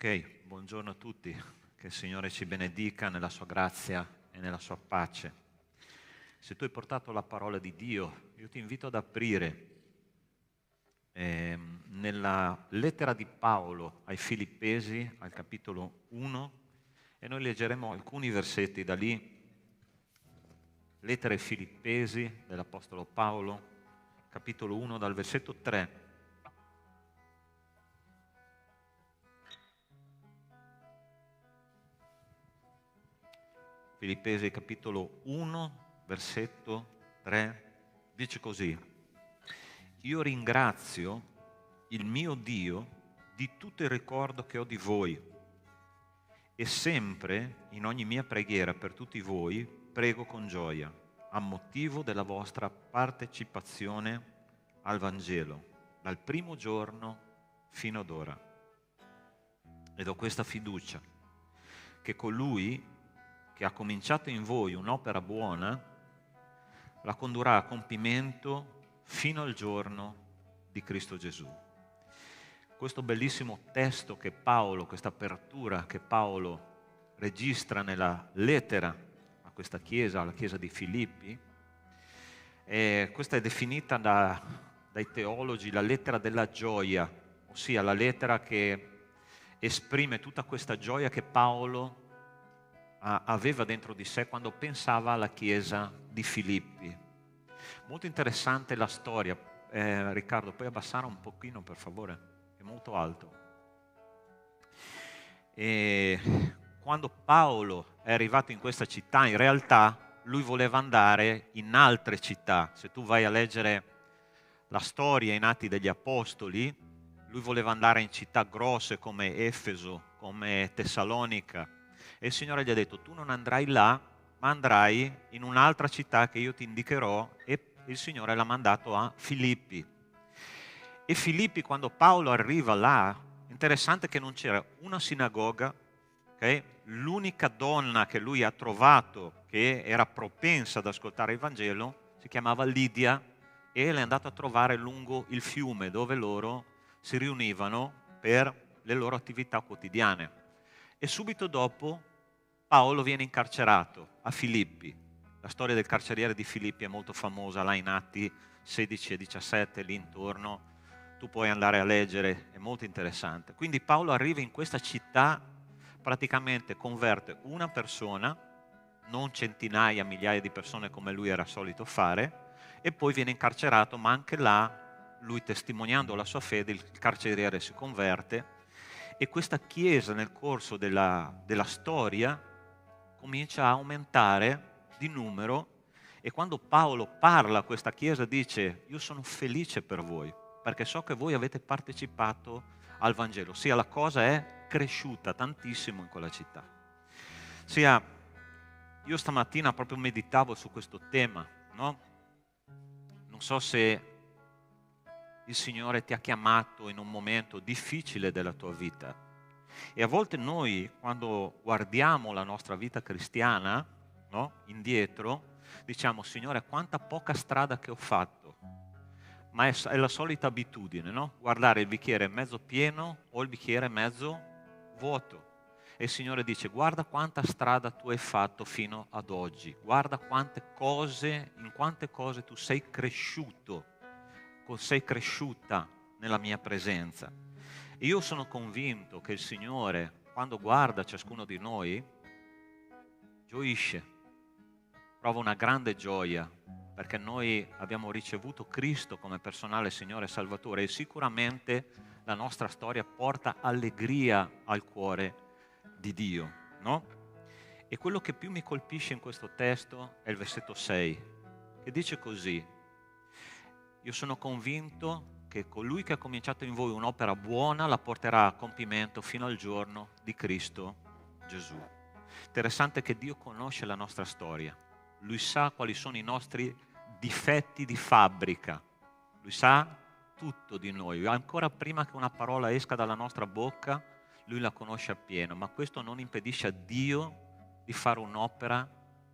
Ok, buongiorno a tutti, che il Signore ci benedica nella sua grazia e nella sua pace. Se tu hai portato la parola di Dio, io ti invito ad aprire nella lettera di Paolo ai Filippesi, al capitolo 1, e noi leggeremo alcuni versetti da lì. Lettera ai Filippesi dell'Apostolo Paolo, capitolo 1, dal versetto 3. Filippesi capitolo 1, versetto 3, dice così: Io ringrazio il mio Dio di tutto il ricordo che ho di voi e sempre, in ogni mia preghiera per tutti voi, prego con gioia, a motivo della vostra partecipazione al Vangelo, dal primo giorno fino ad ora. Ed ho questa fiducia che colui che ha cominciato in voi un'opera buona, la condurrà a compimento fino al giorno di Cristo Gesù. Questo bellissimo testo che Paolo, questa apertura che Paolo registra nella lettera a questa chiesa, alla chiesa di Filippi, questa è definita dai teologi la lettera della gioia, ossia la lettera che esprime tutta questa gioia che Paolo aveva dentro di sé quando pensava alla chiesa di Filippi. Molto interessante la storia. Riccardo, puoi abbassare un pochino per favore? È molto alto. E quando Paolo è arrivato in questa città, in realtà lui voleva andare in altre città. Se tu vai a leggere la storia in Atti degli Apostoli, lui voleva andare in città grosse come Efeso, come Tessalonica. E il Signore gli ha detto: tu non andrai là, ma andrai in un'altra città che io ti indicherò, e il Signore l'ha mandato a Filippi. E Filippi, quando Paolo arriva là, interessante che non c'era una sinagoga, okay? L'unica donna che lui ha trovato che era propensa ad ascoltare il Vangelo si chiamava Lidia, e l'è andato a trovare lungo il fiume dove loro si riunivano per le loro attività quotidiane. E subito dopo Paolo viene incarcerato a Filippi. La storia del carceriere di Filippi è molto famosa, là in Atti 16 e 17, lì intorno. Tu puoi andare a leggere, è molto interessante. Quindi Paolo arriva in questa città, praticamente converte una persona, non centinaia, migliaia di persone come lui era solito fare, e poi viene incarcerato, ma anche là, lui testimoniando la sua fede, il carceriere si converte, e questa chiesa nel corso della storia comincia a aumentare di numero, e quando Paolo parla a questa chiesa dice: io sono felice per voi, perché so che voi avete partecipato al Vangelo. Sia la cosa è cresciuta tantissimo in quella città. Sia io stamattina proprio meditavo su questo tema, no? Non so se il Signore ti ha chiamato in un momento difficile della tua vita. E a volte noi, quando guardiamo la nostra vita cristiana, no, indietro, diciamo: Signore, quanta poca strada che ho fatto. Ma è la solita abitudine, no? Guardare il bicchiere mezzo pieno o il bicchiere mezzo vuoto. E il Signore dice: guarda quanta strada tu hai fatto fino ad oggi, guarda in quante cose tu sei cresciuto, sei cresciuta nella mia presenza. E io sono convinto che il Signore, quando guarda ciascuno di noi, gioisce, prova una grande gioia, perché noi abbiamo ricevuto Cristo come personale Signore e Salvatore, e sicuramente la nostra storia porta allegria al cuore di Dio, no? E quello che più mi colpisce in questo testo è il versetto 6, che dice così: io sono convinto che colui che ha cominciato in voi un'opera buona la porterà a compimento fino al giorno di Cristo Gesù. Interessante che Dio conosce la nostra storia. Lui sa quali sono i nostri difetti di fabbrica. Lui sa tutto di noi. Ancora prima che una parola esca dalla nostra bocca, Lui la conosce appieno. Ma questo non impedisce a Dio di fare un'opera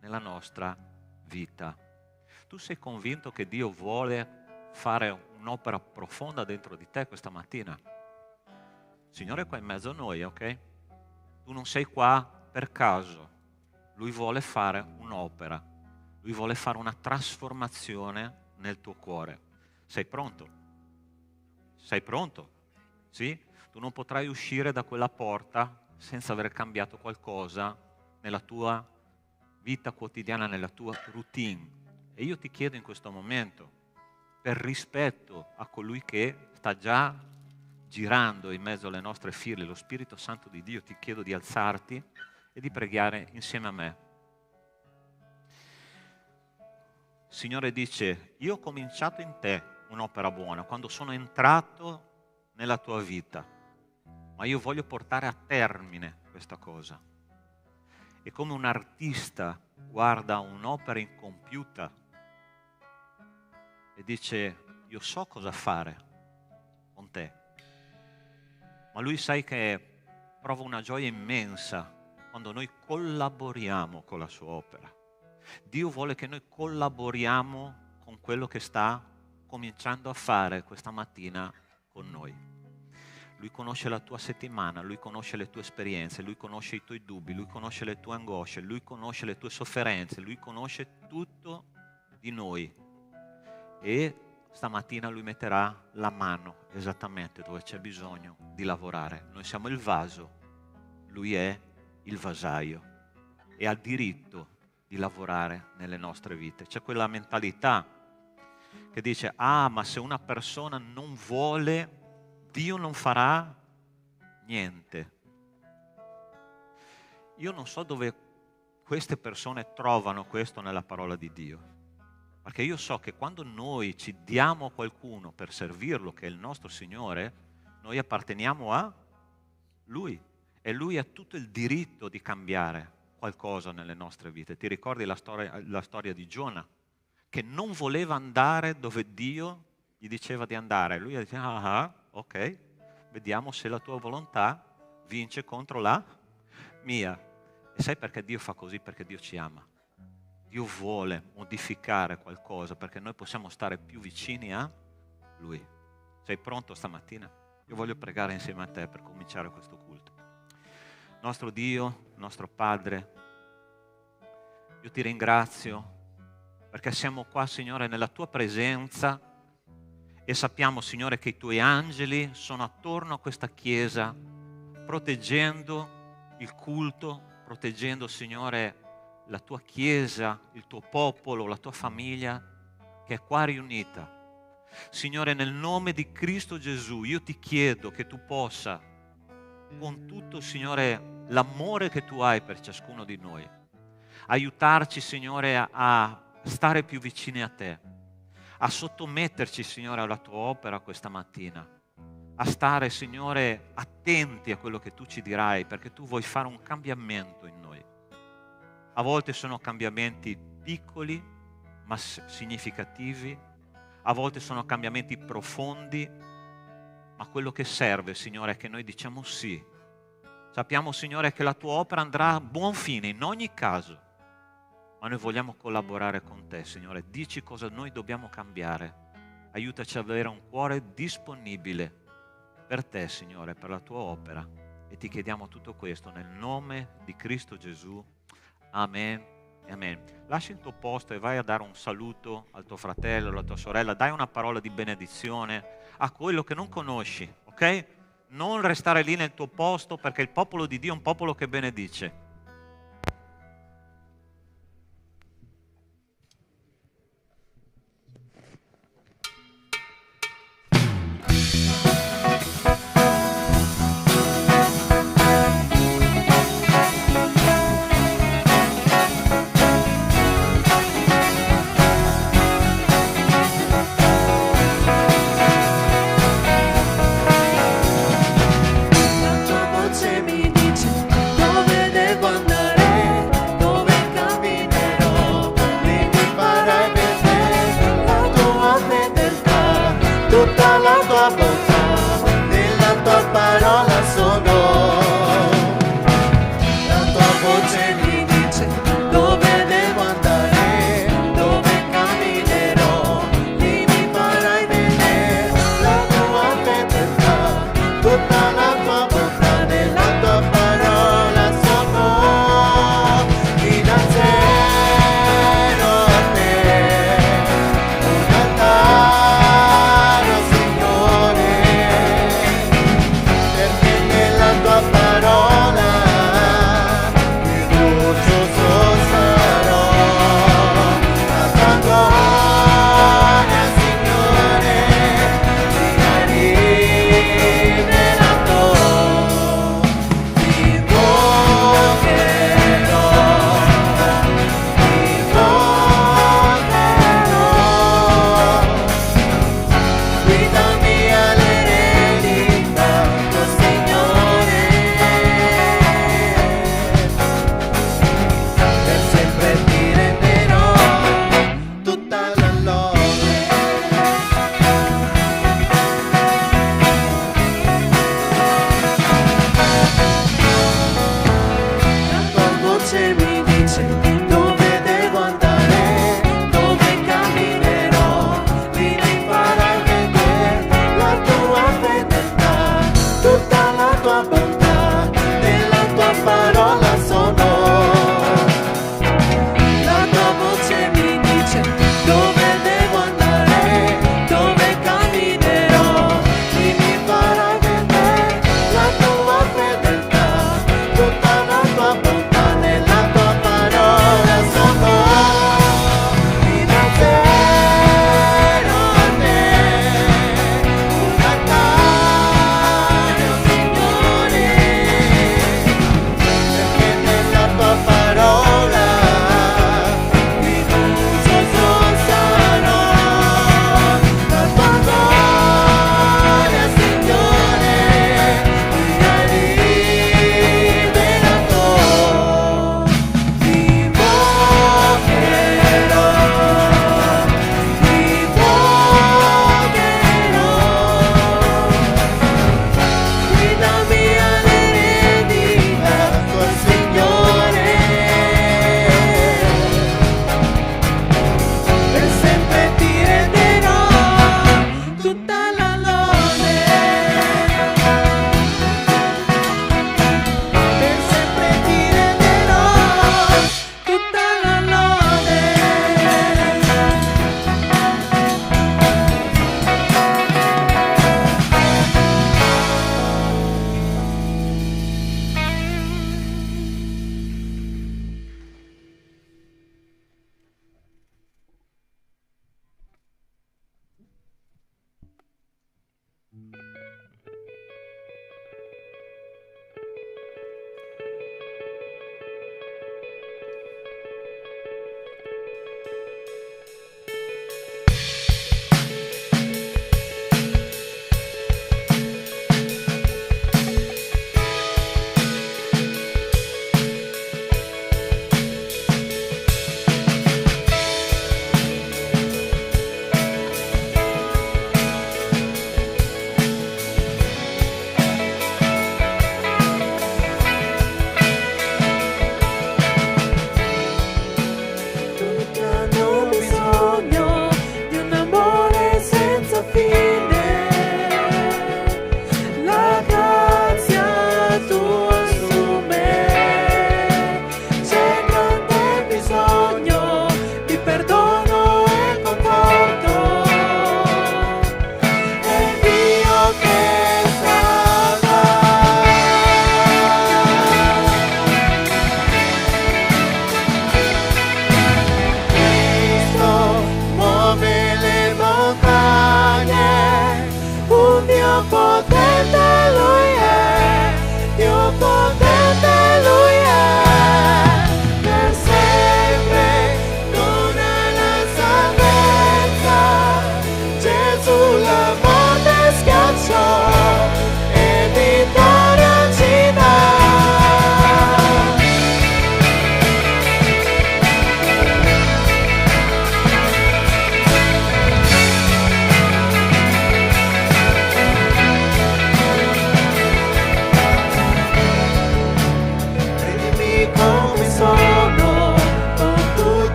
nella nostra vita. Tu sei convinto che Dio vuole fare un'opera profonda dentro di te questa mattina? Signore è qua in mezzo a noi, ok? Tu non sei qua per caso. Lui vuole fare un'opera. Lui vuole fare una trasformazione nel tuo cuore. Sei pronto? Sei pronto? Sì? Tu non potrai uscire da quella porta senza aver cambiato qualcosa nella tua vita quotidiana, nella tua routine. E io ti chiedo in questo momento, per rispetto a colui che sta già girando in mezzo alle nostre file, lo Spirito Santo di Dio, ti chiedo di alzarti e di pregare insieme a me. Il Signore dice, io ho cominciato in te un'opera buona quando sono entrato nella tua vita, ma io voglio portare a termine questa cosa. E come un artista guarda un'opera incompiuta e dice, io so cosa fare con te, ma lui sai che prova una gioia immensa quando noi collaboriamo con la sua opera. Dio vuole che noi collaboriamo con quello che sta cominciando a fare questa mattina con noi. Lui conosce la tua settimana, Lui conosce le tue esperienze, Lui conosce i tuoi dubbi, Lui conosce le tue angosce, Lui conosce le tue sofferenze, Lui conosce tutto di noi. E stamattina Lui metterà la mano esattamente dove c'è bisogno di lavorare. Noi siamo il vaso, Lui è il vasaio e ha diritto di lavorare nelle nostre vite. C'è quella mentalità che dice, ma se una persona non vuole, Dio non farà niente. Io non so dove queste persone trovano questo nella parola di Dio, perché io so che quando noi ci diamo a qualcuno per servirlo, che è il nostro Signore, noi apparteniamo a Lui e Lui ha tutto il diritto di cambiare qualcosa nelle nostre vite. Ti ricordi la storia di Giona, che non voleva andare dove Dio gli diceva di andare? Lui diceva, ok, vediamo se la tua volontà vince contro la mia. E sai perché Dio fa così? Perché Dio ci ama. Dio vuole modificare qualcosa perché noi possiamo stare più vicini a Lui. Sei pronto stamattina? Io voglio pregare insieme a te per cominciare questo culto. Nostro Dio, nostro Padre, io ti ringrazio perché siamo qua, Signore, nella tua presenza e sappiamo, Signore, che i tuoi angeli sono attorno a questa chiesa, proteggendo il culto, proteggendo, Signore, la tua chiesa, il tuo popolo, la tua famiglia che è qua riunita. Signore, nel nome di Cristo Gesù, io ti chiedo che tu possa, con tutto, Signore, l'amore che tu hai per ciascuno di noi, aiutarci, Signore, a stare più vicini a te, a sottometterci, Signore, alla tua opera questa mattina, a stare, Signore, attenti a quello che tu ci dirai, perché tu vuoi fare un cambiamento in noi. A volte sono cambiamenti piccoli, ma significativi, a volte sono cambiamenti profondi, ma quello che serve, Signore, è che noi diciamo sì. Sappiamo, Signore, che la tua opera andrà a buon fine in ogni caso, ma noi vogliamo collaborare con te, Signore. Dici cosa noi dobbiamo cambiare. Aiutaci ad avere un cuore disponibile per te, Signore, per la tua opera. E ti chiediamo tutto questo nel nome di Cristo Gesù. Amen e amen. Lascia il tuo posto e vai a dare un saluto al tuo fratello, alla tua sorella. Dai una parola di benedizione a quello che non conosci, ok? Non restare lì nel tuo posto, perché il popolo di Dio è un popolo che benedice. Tutta la tua bontà, nella tua parola sono. La tua voce mi dice dove devo andare, dove camminerò, lì mi farai vedere la tua fedeltà, tutta la tua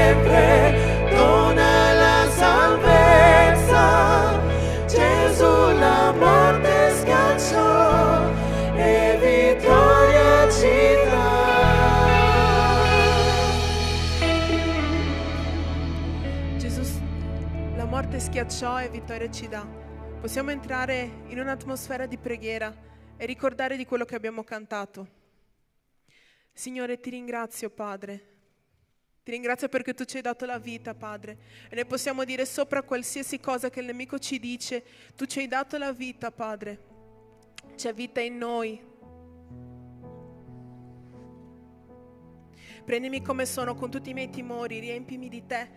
sempre, dona la salvezza. Gesù la morte scacciò e vittoria ci dà. Gesù la morte schiacciò e vittoria ci dà. Possiamo entrare in un'atmosfera di preghiera e ricordare di quello che abbiamo cantato. Signore, ti ringrazio, Padre. Ti ringrazio perché tu ci hai dato la vita, Padre. E noi possiamo dire sopra qualsiasi cosa che il nemico ci dice, tu ci hai dato la vita, Padre. C'è vita in noi. Prendimi come sono con tutti i miei timori, riempimi di te.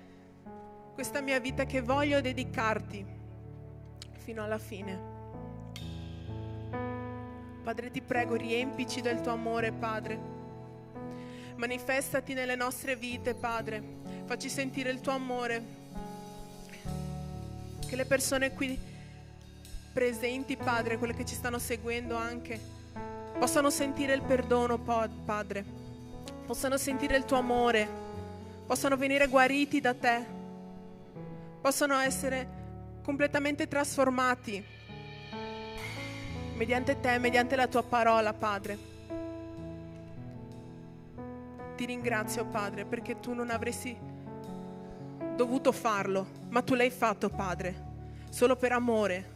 Questa mia vita che voglio dedicarti fino alla fine. Padre, ti prego, riempici del tuo amore, Padre. Manifestati nelle nostre vite, Padre. Facci sentire il tuo amore. Che le persone qui presenti, Padre, quelle che ci stanno seguendo anche, possano sentire il perdono, Padre. Possano sentire il tuo amore. Possano venire guariti da te. Possano essere completamente trasformati mediante te, mediante la tua parola, Padre. Ti ringrazio, Padre, perché tu non avresti dovuto farlo, ma tu l'hai fatto, Padre, solo per amore.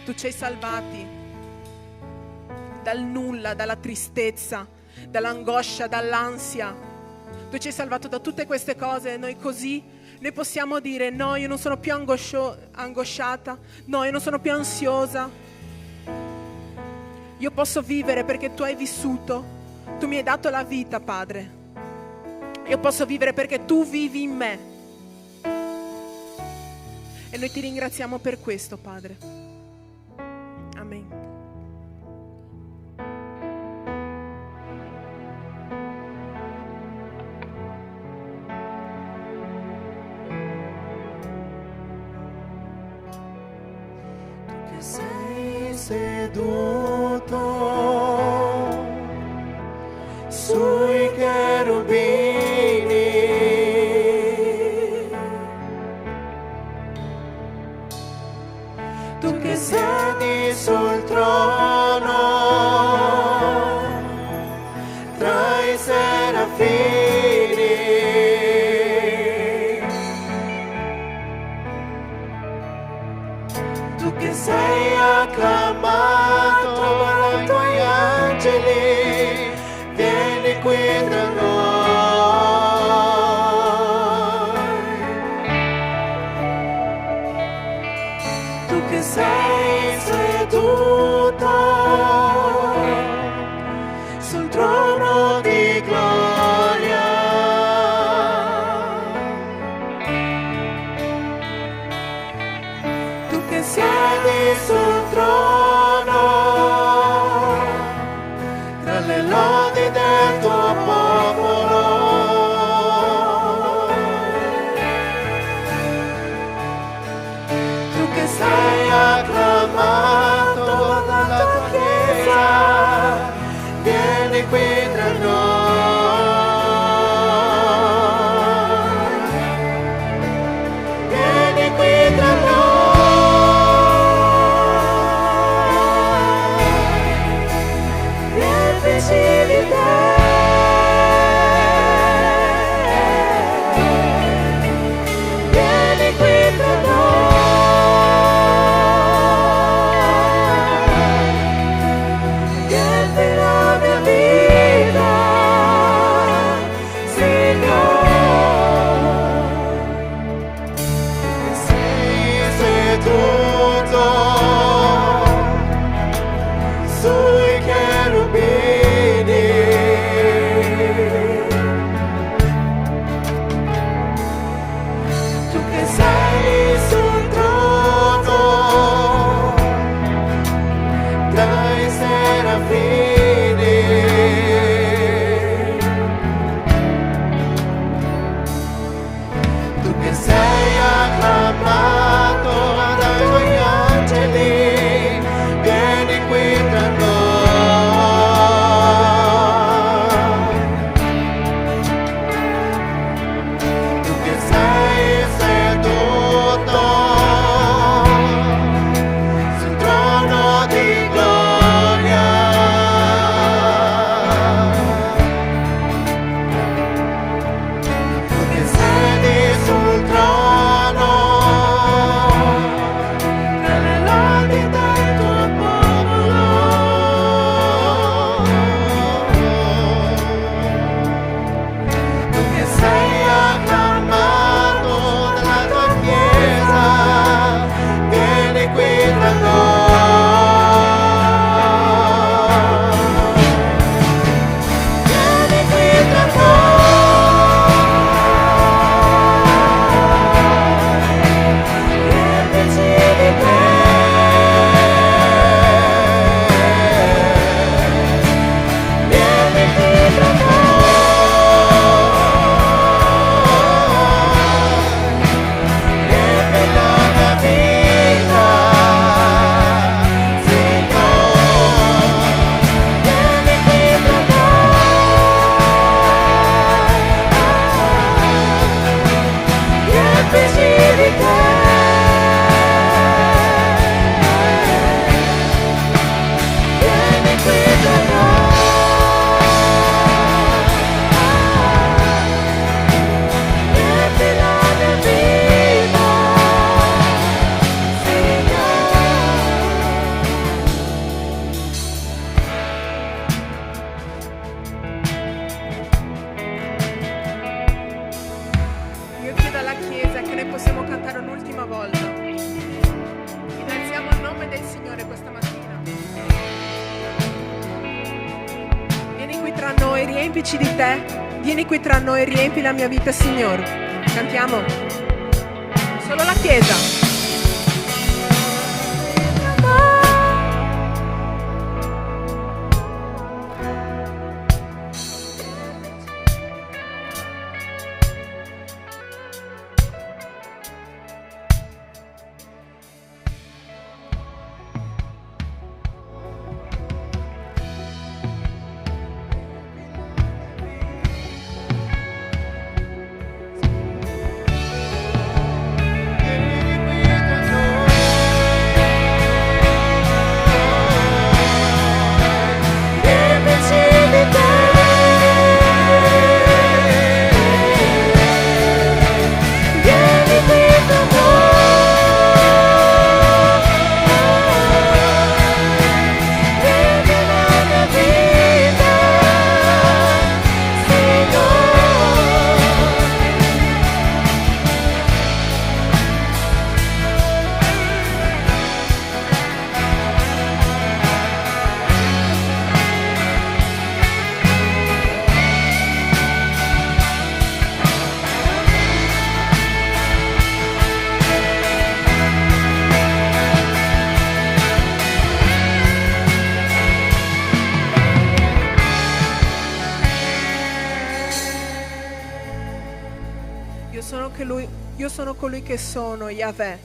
Tu ci hai salvati dal nulla, dalla tristezza, dall'angoscia, dall'ansia. Tu ci hai salvato da tutte queste cose e noi così noi possiamo dire: no, io non sono più angosciata, no, io non sono più ansiosa. Io posso vivere perché tu hai vissuto. Tu mi hai dato la vita, Padre. Io posso vivere perché tu vivi in me. E noi ti ringraziamo per questo, Padre. Amen. Tu che sei seduto sui cherubini, tu che siedi sul trono tra i serafini, tu che sei acclamato dai tuoi angeli, vieni qui Io chiedo alla Chiesa che noi possiamo cantare un'ultima volta. Innalziamo il nome del Signore questa mattina. Vieni qui tra noi, riempici di te. Vieni qui tra noi, riempi la mia vita, Signore. Cantiamo. Solo la Chiesa. Io sono colui che sono, Yahweh.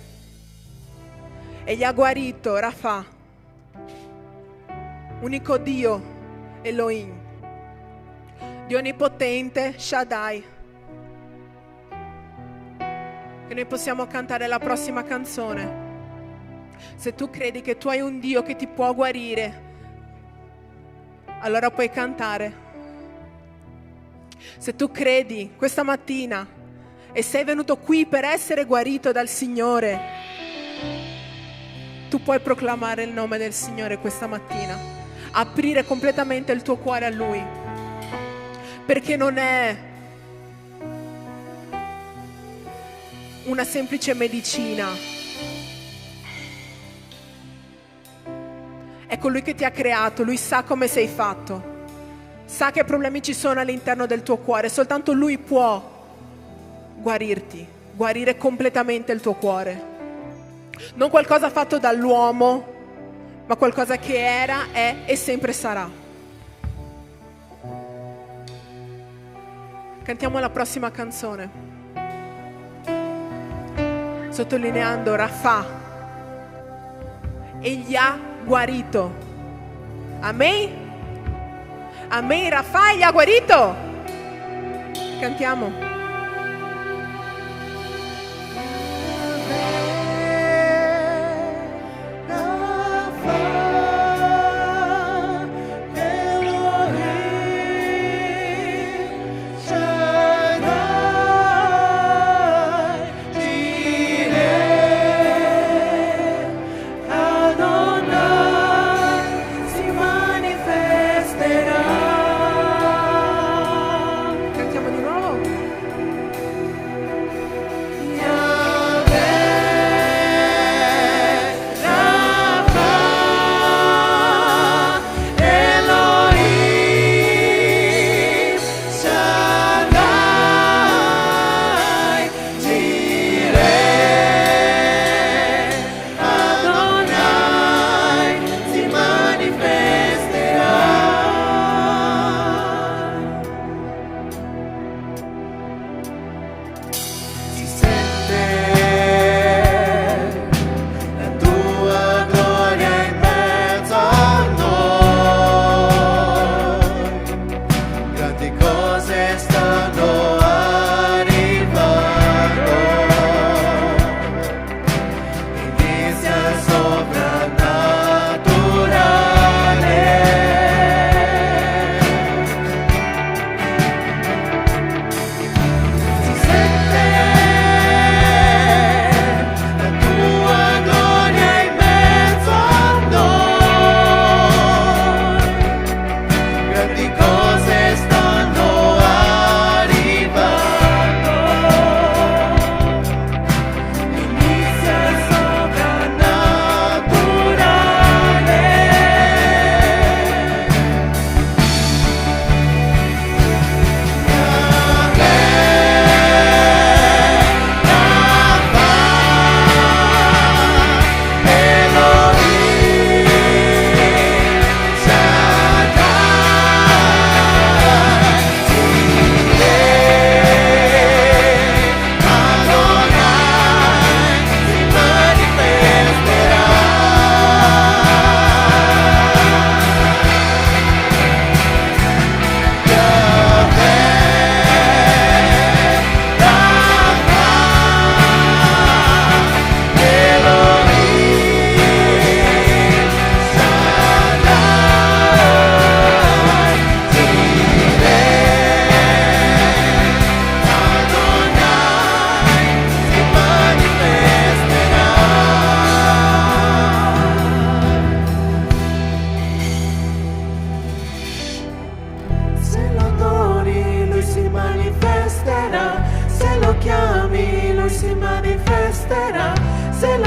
E gli ha guarito, Rafa, unico Dio, Elohim, Dio onnipotente, Shaddai. Che noi possiamo cantare la prossima canzone. Se tu credi che tu hai un Dio che ti può guarire, allora puoi cantare. Se tu credi questa mattina e sei venuto qui per essere guarito dal Signore, tu puoi proclamare il nome del Signore questa mattina, aprire completamente il tuo cuore a Lui, perché non è una semplice medicina, è colui che ti ha creato, Lui sa come sei fatto, sa che problemi ci sono all'interno del tuo cuore, soltanto Lui può guarirti, guarire completamente il tuo cuore. Non qualcosa fatto dall'uomo, ma qualcosa che era, è e sempre sarà. Cantiamo la prossima canzone, sottolineando Rafa, egli ha guarito. Amen? Amen, Rafa gli ha guarito. Cantiamo. Yahweh.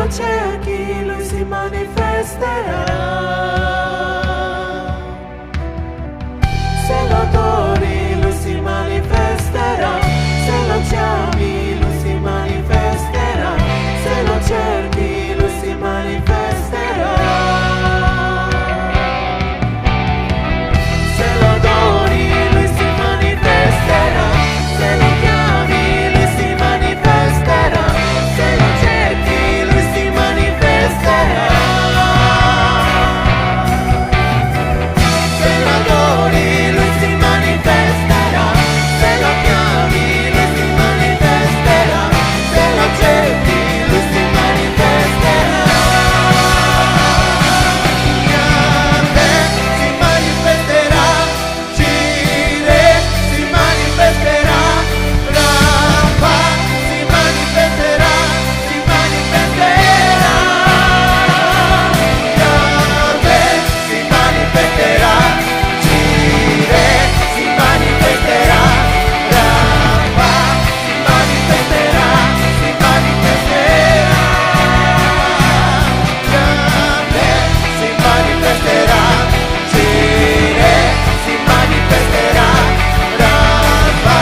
lo cerchi, lui si manifesterà. Se lo adori, lui si manifesterà. Se lo chiami, lui si manifesterà. Se lo cerchi, lui si manifesterà. Se lo adori, lui si manifesterà. Se lo chiami, lui si manifesterà. Se lo cerchi, lui si manifesterà. Se lo adori, lui si manifesterà. Se lo chiami, lui si manifesterà. Se lo cerchi, lui si manifesterà. Yahweh si manifesterà. Jireh si manifesterà. Rafa si manifesterà. Si manifesterà. Yahweh si manifesterà. Jireh si manifesterà. Rafa si manifesterà. Si manifesterà. Yahweh si manifesterà. Jireh si manifesterà. Rafa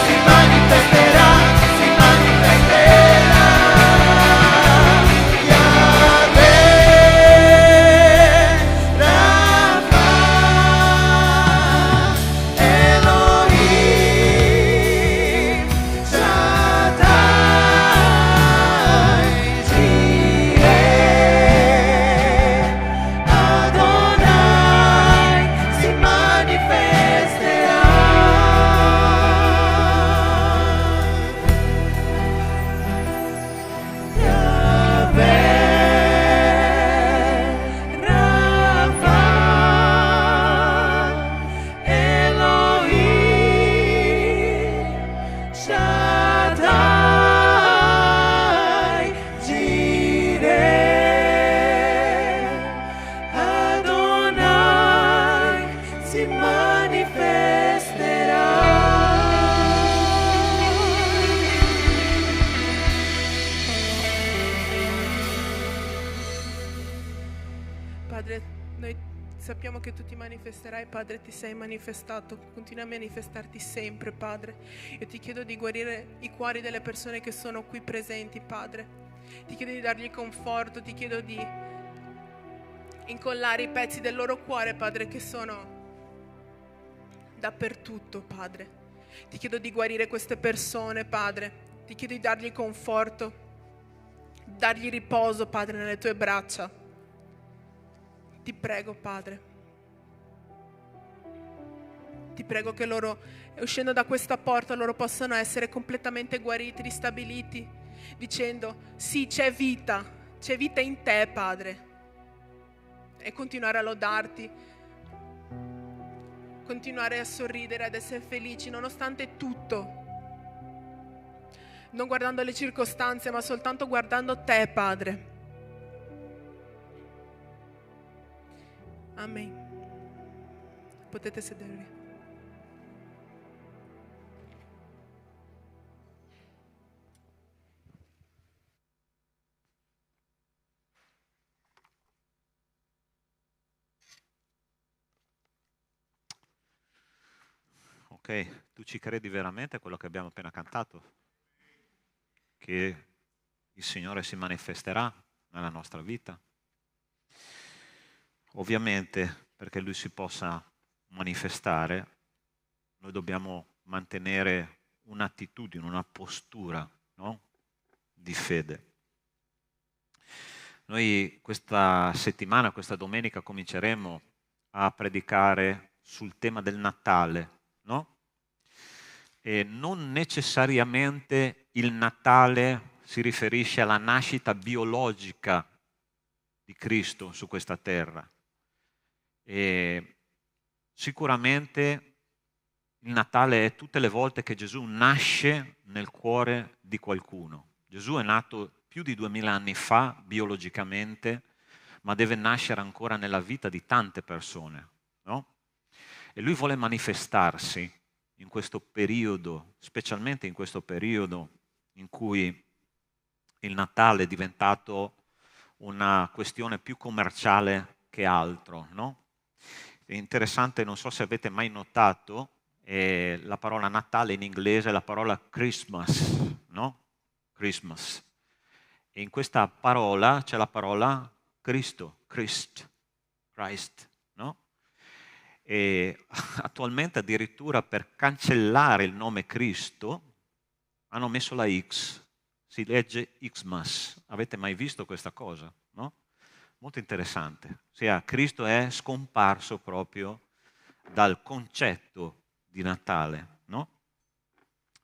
si manifesterà. Si manifesterà. Yahweh, Rafa, Elohim, Shaddai, Jireh, Adonai si manifesterà. Yahweh, Rafa, Elohim, Shaddai, Jireh, Adonai si manifesterà. Padre, noi sappiamo che tu ti manifesterai, Padre, ti sei manifestato, continua a manifestarti sempre, Padre. Io ti chiedo di guarire i cuori delle persone che sono qui presenti, Padre. Ti chiedo di dargli conforto, ti chiedo di incollare i pezzi del loro cuore, Padre, che sono dappertutto, Padre. Ti chiedo di guarire queste persone, Padre. Ti chiedo di dargli conforto, dargli riposo, Padre, nelle tue braccia. Ti prego, Padre. Ti prego che loro, uscendo da questa porta, loro possano essere completamente guariti, ristabiliti, dicendo: sì, c'è vita in te, Padre. E continuare a lodarti, continuare a sorridere, ad essere felici nonostante tutto. Non guardando le circostanze, ma soltanto guardando te, Padre. Amen. Potete sedervi. Ok, tu ci credi veramente a quello che abbiamo appena cantato? Che il Signore si manifesterà nella nostra vita? Ovviamente, perché Lui si possa manifestare, noi dobbiamo mantenere un'attitudine, una postura, no? Di fede. Noi questa settimana, questa domenica, cominceremo a predicare sul tema del Natale, no? E non necessariamente il Natale si riferisce alla nascita biologica di Cristo su questa terra. E sicuramente il Natale è tutte le volte che Gesù nasce nel cuore di qualcuno. Gesù è nato più di 2000 anni fa biologicamente, ma deve nascere ancora nella vita di tante persone, no? E Lui vuole manifestarsi in questo periodo, specialmente in questo periodo in cui il Natale è diventato una questione più commerciale che altro, no? È interessante, non so se avete mai notato, la parola Natale in inglese è la parola Christmas, no? Christmas. E in questa parola c'è la parola Cristo, Christ, no? E attualmente addirittura per cancellare il nome Cristo hanno messo la X, si legge Xmas. Avete mai visto questa cosa? No? Molto interessante. Ossia, Cristo è scomparso proprio dal concetto di Natale, no?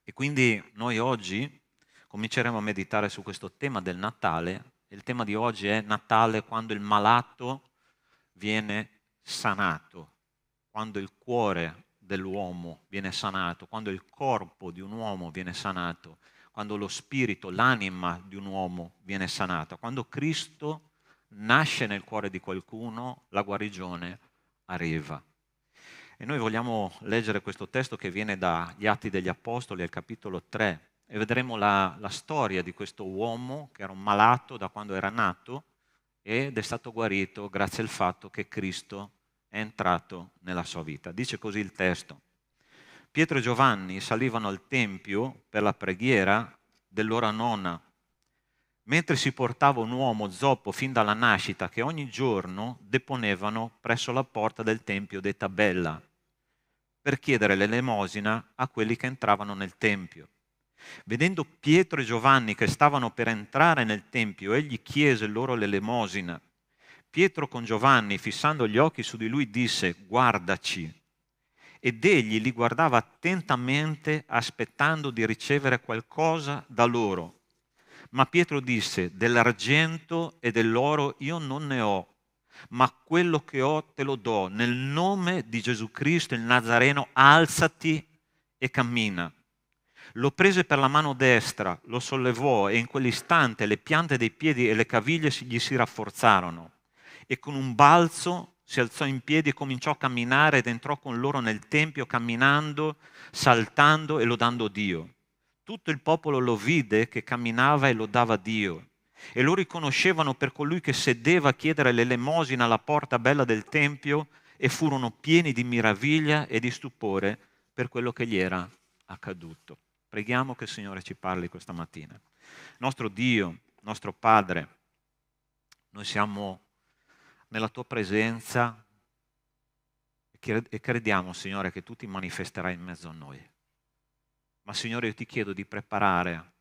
E quindi noi oggi cominceremo a meditare su questo tema del Natale. Il tema di oggi è Natale quando il malato viene sanato, quando il cuore dell'uomo viene sanato, quando il corpo di un uomo viene sanato, quando lo spirito, l'anima di un uomo viene sanata. Quando Cristo nasce nel cuore di qualcuno, la guarigione arriva. E noi vogliamo leggere questo testo che viene dagli Atti degli Apostoli al capitolo 3 e vedremo la storia di questo uomo che era un malato da quando era nato ed è stato guarito grazie al fatto che Cristo è entrato nella sua vita. Dice così il testo: Pietro e Giovanni salivano al tempio per la preghiera dell'ora nona, mentre si portava un uomo zoppo fin dalla nascita che ogni giorno deponevano presso la porta del tempio detta Bella per chiedere l'elemosina a quelli che entravano nel tempio. Vedendo Pietro e Giovanni che stavano per entrare nel tempio, egli chiese loro l'elemosina. Pietro con Giovanni, fissando gli occhi su di lui, disse: guardaci. Ed egli li guardava attentamente, aspettando di ricevere qualcosa da loro. Ma Pietro disse: dell'argento e dell'oro io non ne ho, ma quello che ho te lo do. Nel nome di Gesù Cristo il Nazareno, alzati e cammina. Lo prese per la mano destra, lo sollevò e in quell'istante le piante dei piedi e le caviglie gli si rafforzarono. E con un balzo si alzò in piedi e cominciò a camminare ed entrò con loro nel tempio camminando, saltando e lodando Dio. Tutto il popolo lo vide che camminava e lodava Dio. E lo riconoscevano per colui che sedeva a chiedere l'elemosina alla porta bella del tempio e furono pieni di meraviglia e di stupore per quello che gli era accaduto. Preghiamo che il Signore ci parli questa mattina. Nostro Dio, nostro Padre, noi siamo nella Tua presenza e crediamo, Signore, che Tu ti manifesterai in mezzo a noi. Ma, Signore, io ti chiedo di preparare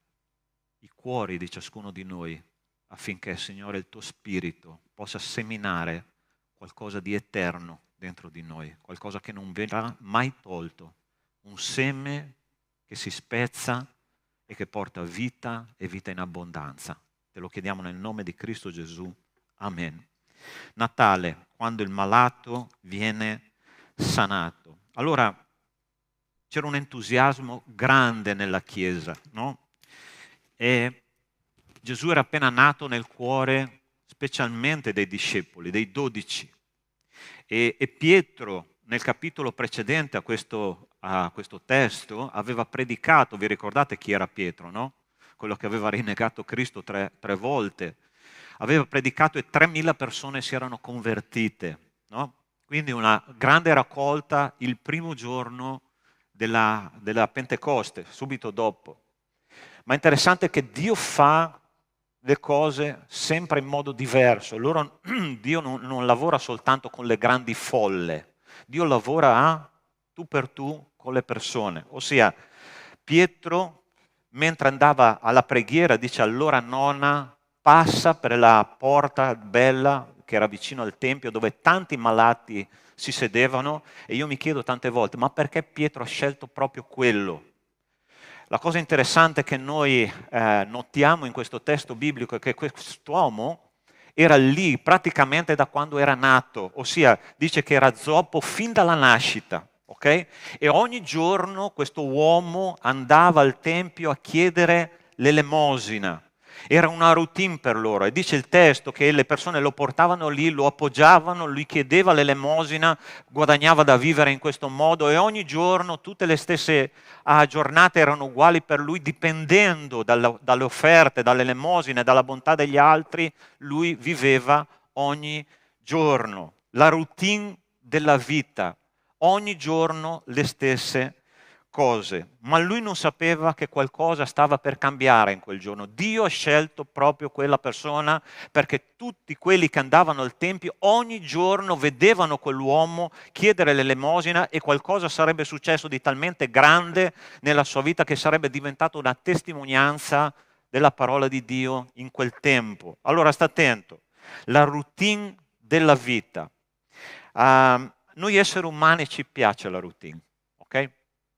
i cuori di ciascuno di noi affinché, Signore, il Tuo Spirito possa seminare qualcosa di eterno dentro di noi, qualcosa che non verrà mai tolto, un seme che si spezza e che porta vita e vita in abbondanza. Te lo chiediamo nel nome di Cristo Gesù. Amen. Natale, quando il malato viene sanato. Allora, c'era un entusiasmo grande nella Chiesa, no? E Gesù era appena nato nel cuore specialmente dei discepoli, dei 12. E Pietro, nel capitolo precedente a questo testo, aveva predicato, vi ricordate chi era Pietro, no? Quello che aveva rinnegato Cristo tre volte. Aveva predicato e 3.000 persone si erano convertite, no? Quindi una grande raccolta il primo giorno della Pentecoste, subito dopo. Ma è interessante che Dio fa le cose sempre in modo diverso. Dio non lavora soltanto con le grandi folle, Dio lavora tu per tu con le persone. Ossia, Pietro, mentre andava alla preghiera, dice all'ora nona, passa per la porta bella che era vicino al Tempio, dove tanti malati si sedevano, e io mi chiedo tante volte, ma perché Pietro ha scelto proprio quello? La cosa interessante che noi notiamo in questo testo biblico è che quest'uomo era lì praticamente da quando era nato, ossia dice che era zoppo fin dalla nascita, ok? E ogni giorno questo uomo andava al Tempio a chiedere l'elemosina. Era una routine per loro e dice il testo che le persone lo portavano lì, lo appoggiavano, lui chiedeva l'elemosina, guadagnava da vivere in questo modo e ogni giorno tutte le stesse giornate erano uguali per lui, dipendendo dalle offerte, dalle elemosine, dalla bontà degli altri, lui viveva ogni giorno. La routine della vita, ogni giorno le stesse cose, ma lui non sapeva che qualcosa stava per cambiare in quel giorno. Dio ha scelto proprio quella persona perché tutti quelli che andavano al Tempio ogni giorno vedevano quell'uomo chiedere l'elemosina e qualcosa sarebbe successo di talmente grande nella sua vita che sarebbe diventato una testimonianza della parola di Dio in quel tempo. Allora sta attento, la routine della vita. Noi esseri umani ci piace la routine, ok?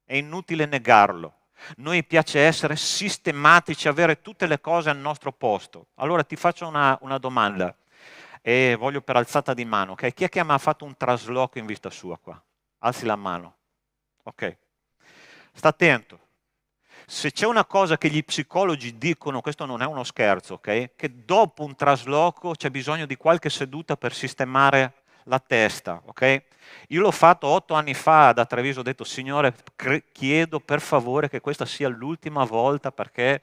È inutile negarlo. Noi piace essere sistematici, avere tutte le cose al nostro posto. Allora ti faccio una domanda e voglio per alzata di mano. Okay? Chi è che mi ha fatto un trasloco in vita sua qua? Alzi la mano. Ok. Sta attento. Se c'è una cosa che gli psicologi dicono, questo non è uno scherzo, ok? Che dopo un trasloco c'è bisogno di qualche seduta per sistemare la testa, ok? Io l'ho fatto 8 anni fa da Treviso, ho detto Signore chiedo per favore che questa sia l'ultima volta perché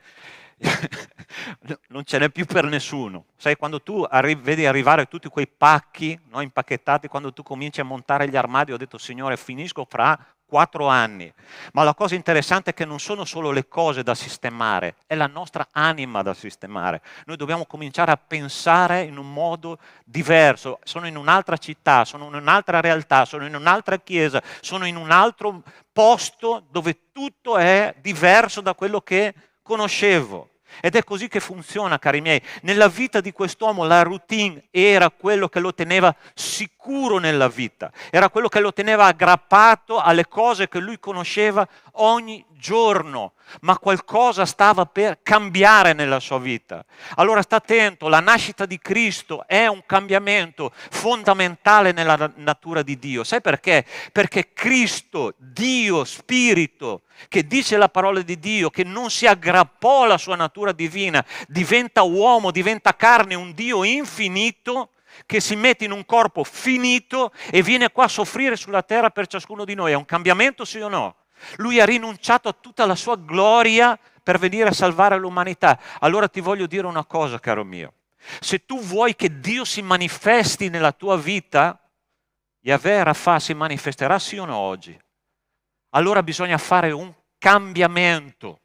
non ce n'è più per nessuno. Sai, quando tu vedi arrivare tutti quei pacchi, no, impacchettati, quando tu cominci a montare gli armadi, ho detto Signore finisco fra 4 anni. Ma la cosa interessante è che non sono solo le cose da sistemare, è la nostra anima da sistemare. Noi dobbiamo cominciare a pensare in un modo diverso. Sono in un'altra città, sono in un'altra realtà, sono in un'altra chiesa, sono in un altro posto dove tutto è diverso da quello che conoscevo. Ed è così che funziona, cari miei. Nella vita di quest'uomo la routine era quello che lo teneva sicuro nella vita, era quello che lo teneva aggrappato alle cose che lui conosceva ogni giorno, ma qualcosa stava per cambiare nella sua vita. Allora sta attento, la nascita di Cristo è un cambiamento fondamentale nella natura di Dio. Sai perché? Perché Cristo, Dio, Spirito, che dice la parola di Dio, che non si aggrappò alla sua natura divina, diventa uomo, diventa carne, un Dio infinito che si mette in un corpo finito e viene qua a soffrire sulla terra per ciascuno di noi. È un cambiamento, sì o no? Lui ha rinunciato a tutta la sua gloria per venire a salvare l'umanità. Allora ti voglio dire una cosa, caro mio. Se tu vuoi che Dio si manifesti nella tua vita, Yahweh Rafa si manifesterà sì o no oggi? Allora bisogna fare un cambiamento.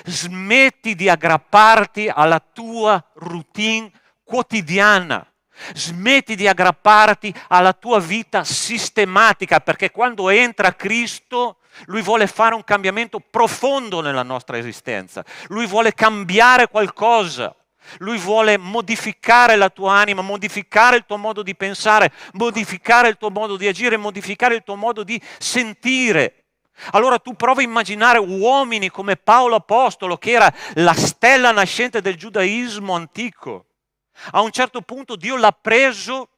Smetti di aggrapparti alla tua routine quotidiana. Smetti di aggrapparti alla tua vita sistematica, perché quando entra Cristo, Lui vuole fare un cambiamento profondo nella nostra esistenza. Lui vuole cambiare qualcosa. Lui vuole modificare la tua anima, modificare il tuo modo di pensare, modificare il tuo modo di agire, modificare il tuo modo di sentire. Allora tu prova a immaginare uomini come Paolo Apostolo, che era la stella nascente del giudaismo antico. A un certo punto Dio l'ha preso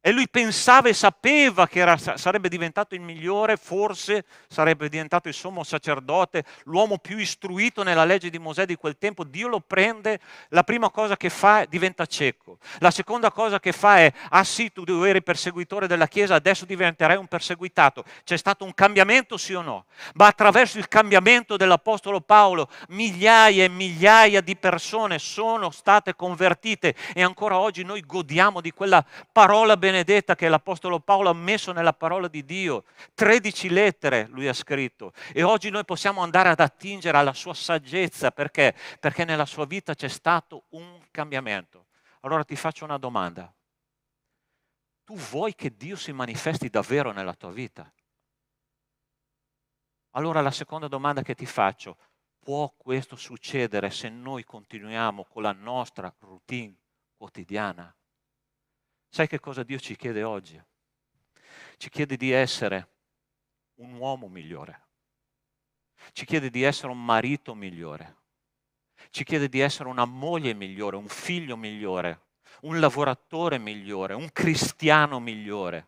e lui pensava e sapeva che sarebbe diventato il migliore, forse sarebbe diventato il sommo sacerdote, l'uomo più istruito nella legge di Mosè di quel tempo. Dio lo prende, la prima cosa che fa è diventa cieco. La seconda cosa che fa è, ah sì, tu eri perseguitore della Chiesa, adesso diventerai un perseguitato. C'è stato un cambiamento, sì o no? Ma attraverso il cambiamento dell'Apostolo Paolo, migliaia e migliaia di persone sono state convertite e ancora oggi noi godiamo di quella parola benedetta che l'Apostolo Paolo ha messo nella parola di Dio. 13 lettere lui ha scritto e oggi noi possiamo andare ad attingere alla sua saggezza. Perché? Perché nella sua vita c'è stato un cambiamento. Allora ti faccio una domanda. Tu vuoi che Dio si manifesti davvero nella tua vita? Allora la seconda domanda che ti faccio, può questo succedere se noi continuiamo con la nostra routine quotidiana? Sai che cosa Dio ci chiede oggi? Ci chiede di essere un uomo migliore. Ci chiede di essere un marito migliore. Ci chiede di essere una moglie migliore, un figlio migliore, un lavoratore migliore, un cristiano migliore,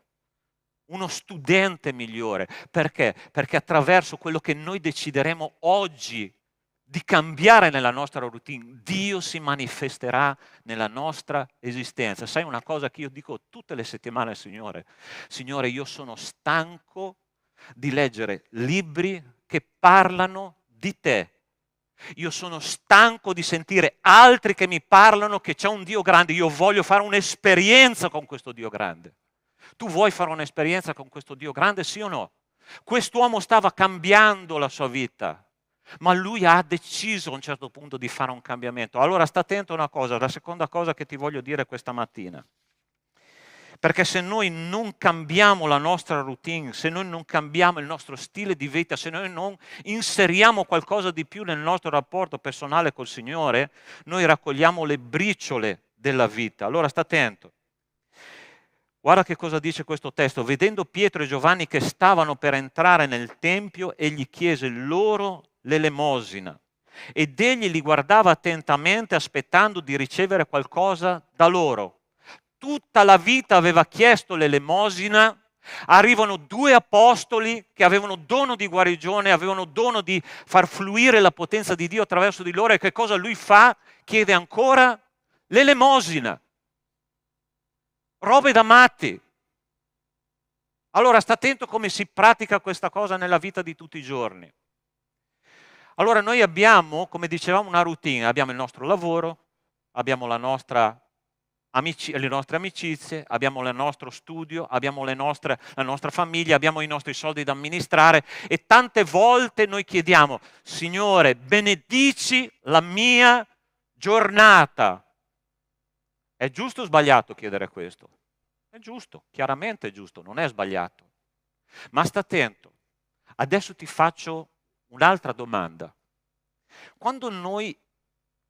uno studente migliore. Perché? Perché attraverso quello che noi decideremo oggi di cambiare nella nostra routine, Dio si manifesterà nella nostra esistenza. Sai una cosa che io dico tutte le settimane al Signore? Signore, io sono stanco di leggere libri che parlano di te. Io sono stanco di sentire altri che mi parlano che c'è un Dio grande. Io voglio fare un'esperienza con questo Dio grande. Tu vuoi fare un'esperienza con questo Dio grande, sì o no? Quest'uomo stava cambiando la sua vita, ma lui ha deciso a un certo punto di fare un cambiamento. Allora sta attento a una cosa, la seconda cosa che ti voglio dire questa mattina. Perché se noi non cambiamo la nostra routine, se noi non cambiamo il nostro stile di vita, se noi non inseriamo qualcosa di più nel nostro rapporto personale col Signore, noi raccogliamo le briciole della vita. Allora sta attento. Guarda che cosa dice questo testo. Vedendo Pietro e Giovanni che stavano per entrare nel Tempio, egli chiese loro l'elemosina. Ed egli li guardava attentamente aspettando di ricevere qualcosa da loro. Tutta la vita aveva chiesto l'elemosina. Arrivano due apostoli che avevano dono di guarigione, avevano dono di far fluire la potenza di Dio attraverso di loro. E che cosa lui fa? Chiede ancora l'elemosina. Robe da matti. Allora sta attento come si pratica questa cosa nella vita di tutti i giorni. Allora noi abbiamo, come dicevamo, una routine. Abbiamo il nostro lavoro, abbiamo le nostre amicizie, abbiamo il nostro studio, abbiamo la nostra famiglia, abbiamo i nostri soldi da amministrare e tante volte noi chiediamo: Signore, benedici la mia giornata. È giusto o sbagliato chiedere questo? È giusto, chiaramente è giusto, non è sbagliato. Ma sta attento, adesso ti faccio un'altra domanda. Quando noi,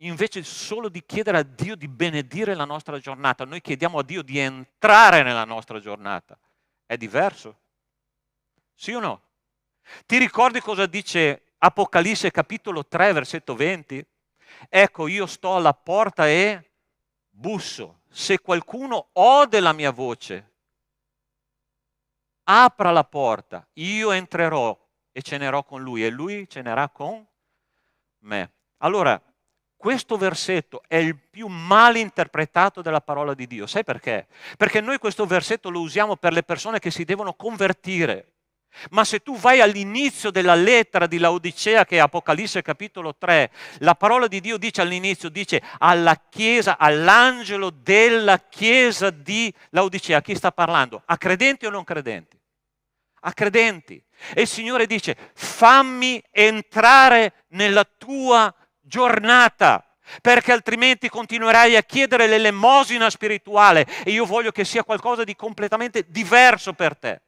invece solo di chiedere a Dio di benedire la nostra giornata, noi chiediamo a Dio di entrare nella nostra giornata, è diverso? Sì o no? Ti ricordi cosa dice Apocalisse capitolo 3, versetto 20? Ecco, io sto alla porta e busso. Se qualcuno ode la mia voce, apra la porta, io entrerò e cenerò con lui e lui cenerà con me. Allora, questo versetto è il più male interpretato della parola di Dio. Sai perché? Perché noi questo versetto lo usiamo per le persone che si devono convertire. Ma se tu vai all'inizio della lettera di Laodicea, che è Apocalisse capitolo 3, la parola di Dio dice all'inizio, dice alla chiesa, all'angelo della chiesa di Laodicea. A chi sta parlando? A credenti o non credenti? A credenti. E il Signore dice: fammi entrare nella tua giornata, perché altrimenti continuerai a chiedere l'elemosina spirituale e io voglio che sia qualcosa di completamente diverso per te.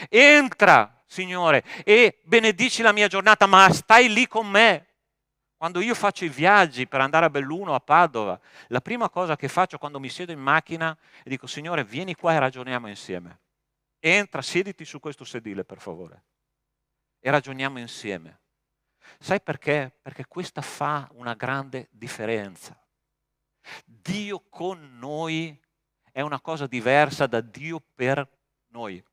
Entra, Signore, e benedici la mia giornata, ma stai lì con me. Quando io faccio i viaggi per andare a Belluno, a Padova, la prima cosa che faccio quando mi siedo in macchina e dico: Signore, vieni qua e ragioniamo insieme. Entra, siediti su questo sedile, per favore, e ragioniamo insieme. Sai perché? Perché questa fa una grande differenza. Dio con noi è una cosa diversa da Dio per noi.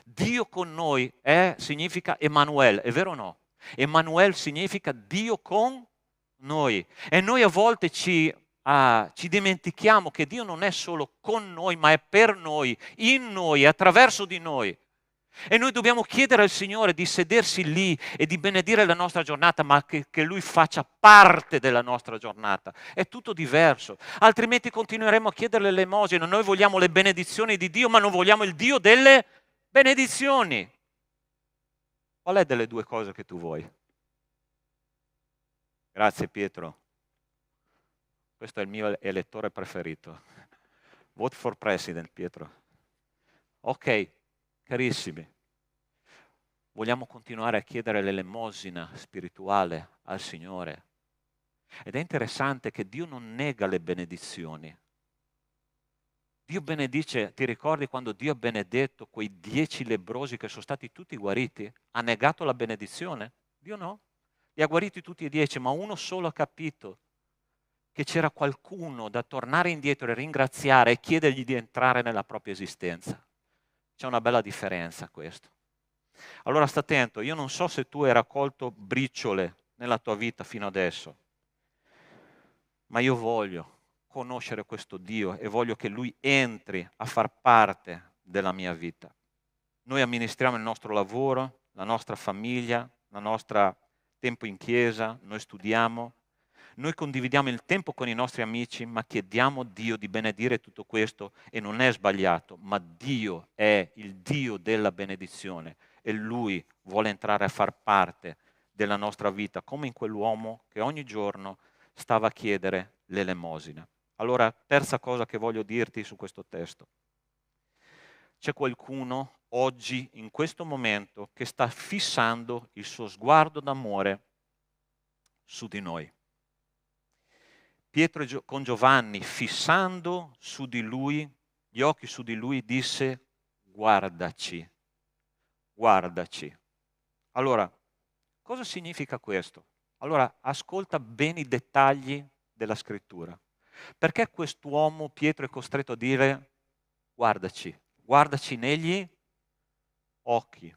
Dio con noi significa Emanuele, è vero o no? Emanuele significa Dio con noi. E noi a volte ci dimentichiamo che Dio non è solo con noi, ma è per noi, in noi, attraverso di noi. E noi dobbiamo chiedere al Signore di sedersi lì e di benedire la nostra giornata, ma che Lui faccia parte della nostra giornata. È tutto diverso. Altrimenti continueremo a chiedere l'elemosina. Noi vogliamo le benedizioni di Dio, ma non vogliamo il Dio delle benedizioni. Qual è delle due cose che tu vuoi? Grazie Pietro. Questo è il mio elettore preferito. Vote for president, Pietro. Ok, carissimi. Vogliamo continuare a chiedere l'elemosina spirituale al Signore. Ed è interessante che Dio non nega le benedizioni. Dio benedice, ti ricordi quando Dio ha benedetto quei 10 lebbrosi che sono stati tutti guariti? Ha negato la benedizione? Dio no. Li ha guariti tutti e 10, ma uno solo ha capito che c'era qualcuno da tornare indietro e ringraziare e chiedergli di entrare nella propria esistenza. C'è una bella differenza questo. Allora sta attento, io non so se tu hai raccolto briciole nella tua vita fino adesso, ma io voglio conoscere questo Dio e voglio che Lui entri a far parte della mia vita. Noi amministriamo il nostro lavoro, la nostra famiglia, il nostro tempo in chiesa, noi studiamo, noi condividiamo il tempo con i nostri amici, ma chiediamo a Dio di benedire tutto questo e non è sbagliato, ma Dio è il Dio della benedizione e Lui vuole entrare a far parte della nostra vita, come in quell'uomo che ogni giorno stava a chiedere l'elemosina. Allora, terza cosa che voglio dirti su questo testo. C'è qualcuno oggi, in questo momento, che sta fissando il suo sguardo d'amore su di noi. Pietro con Giovanni, fissando su di lui, gli occhi su di lui, disse: guardaci, guardaci. Allora, cosa significa questo? Allora, ascolta bene i dettagli della scrittura. Perché quest'uomo, Pietro, è costretto a dire: guardaci, guardaci negli occhi.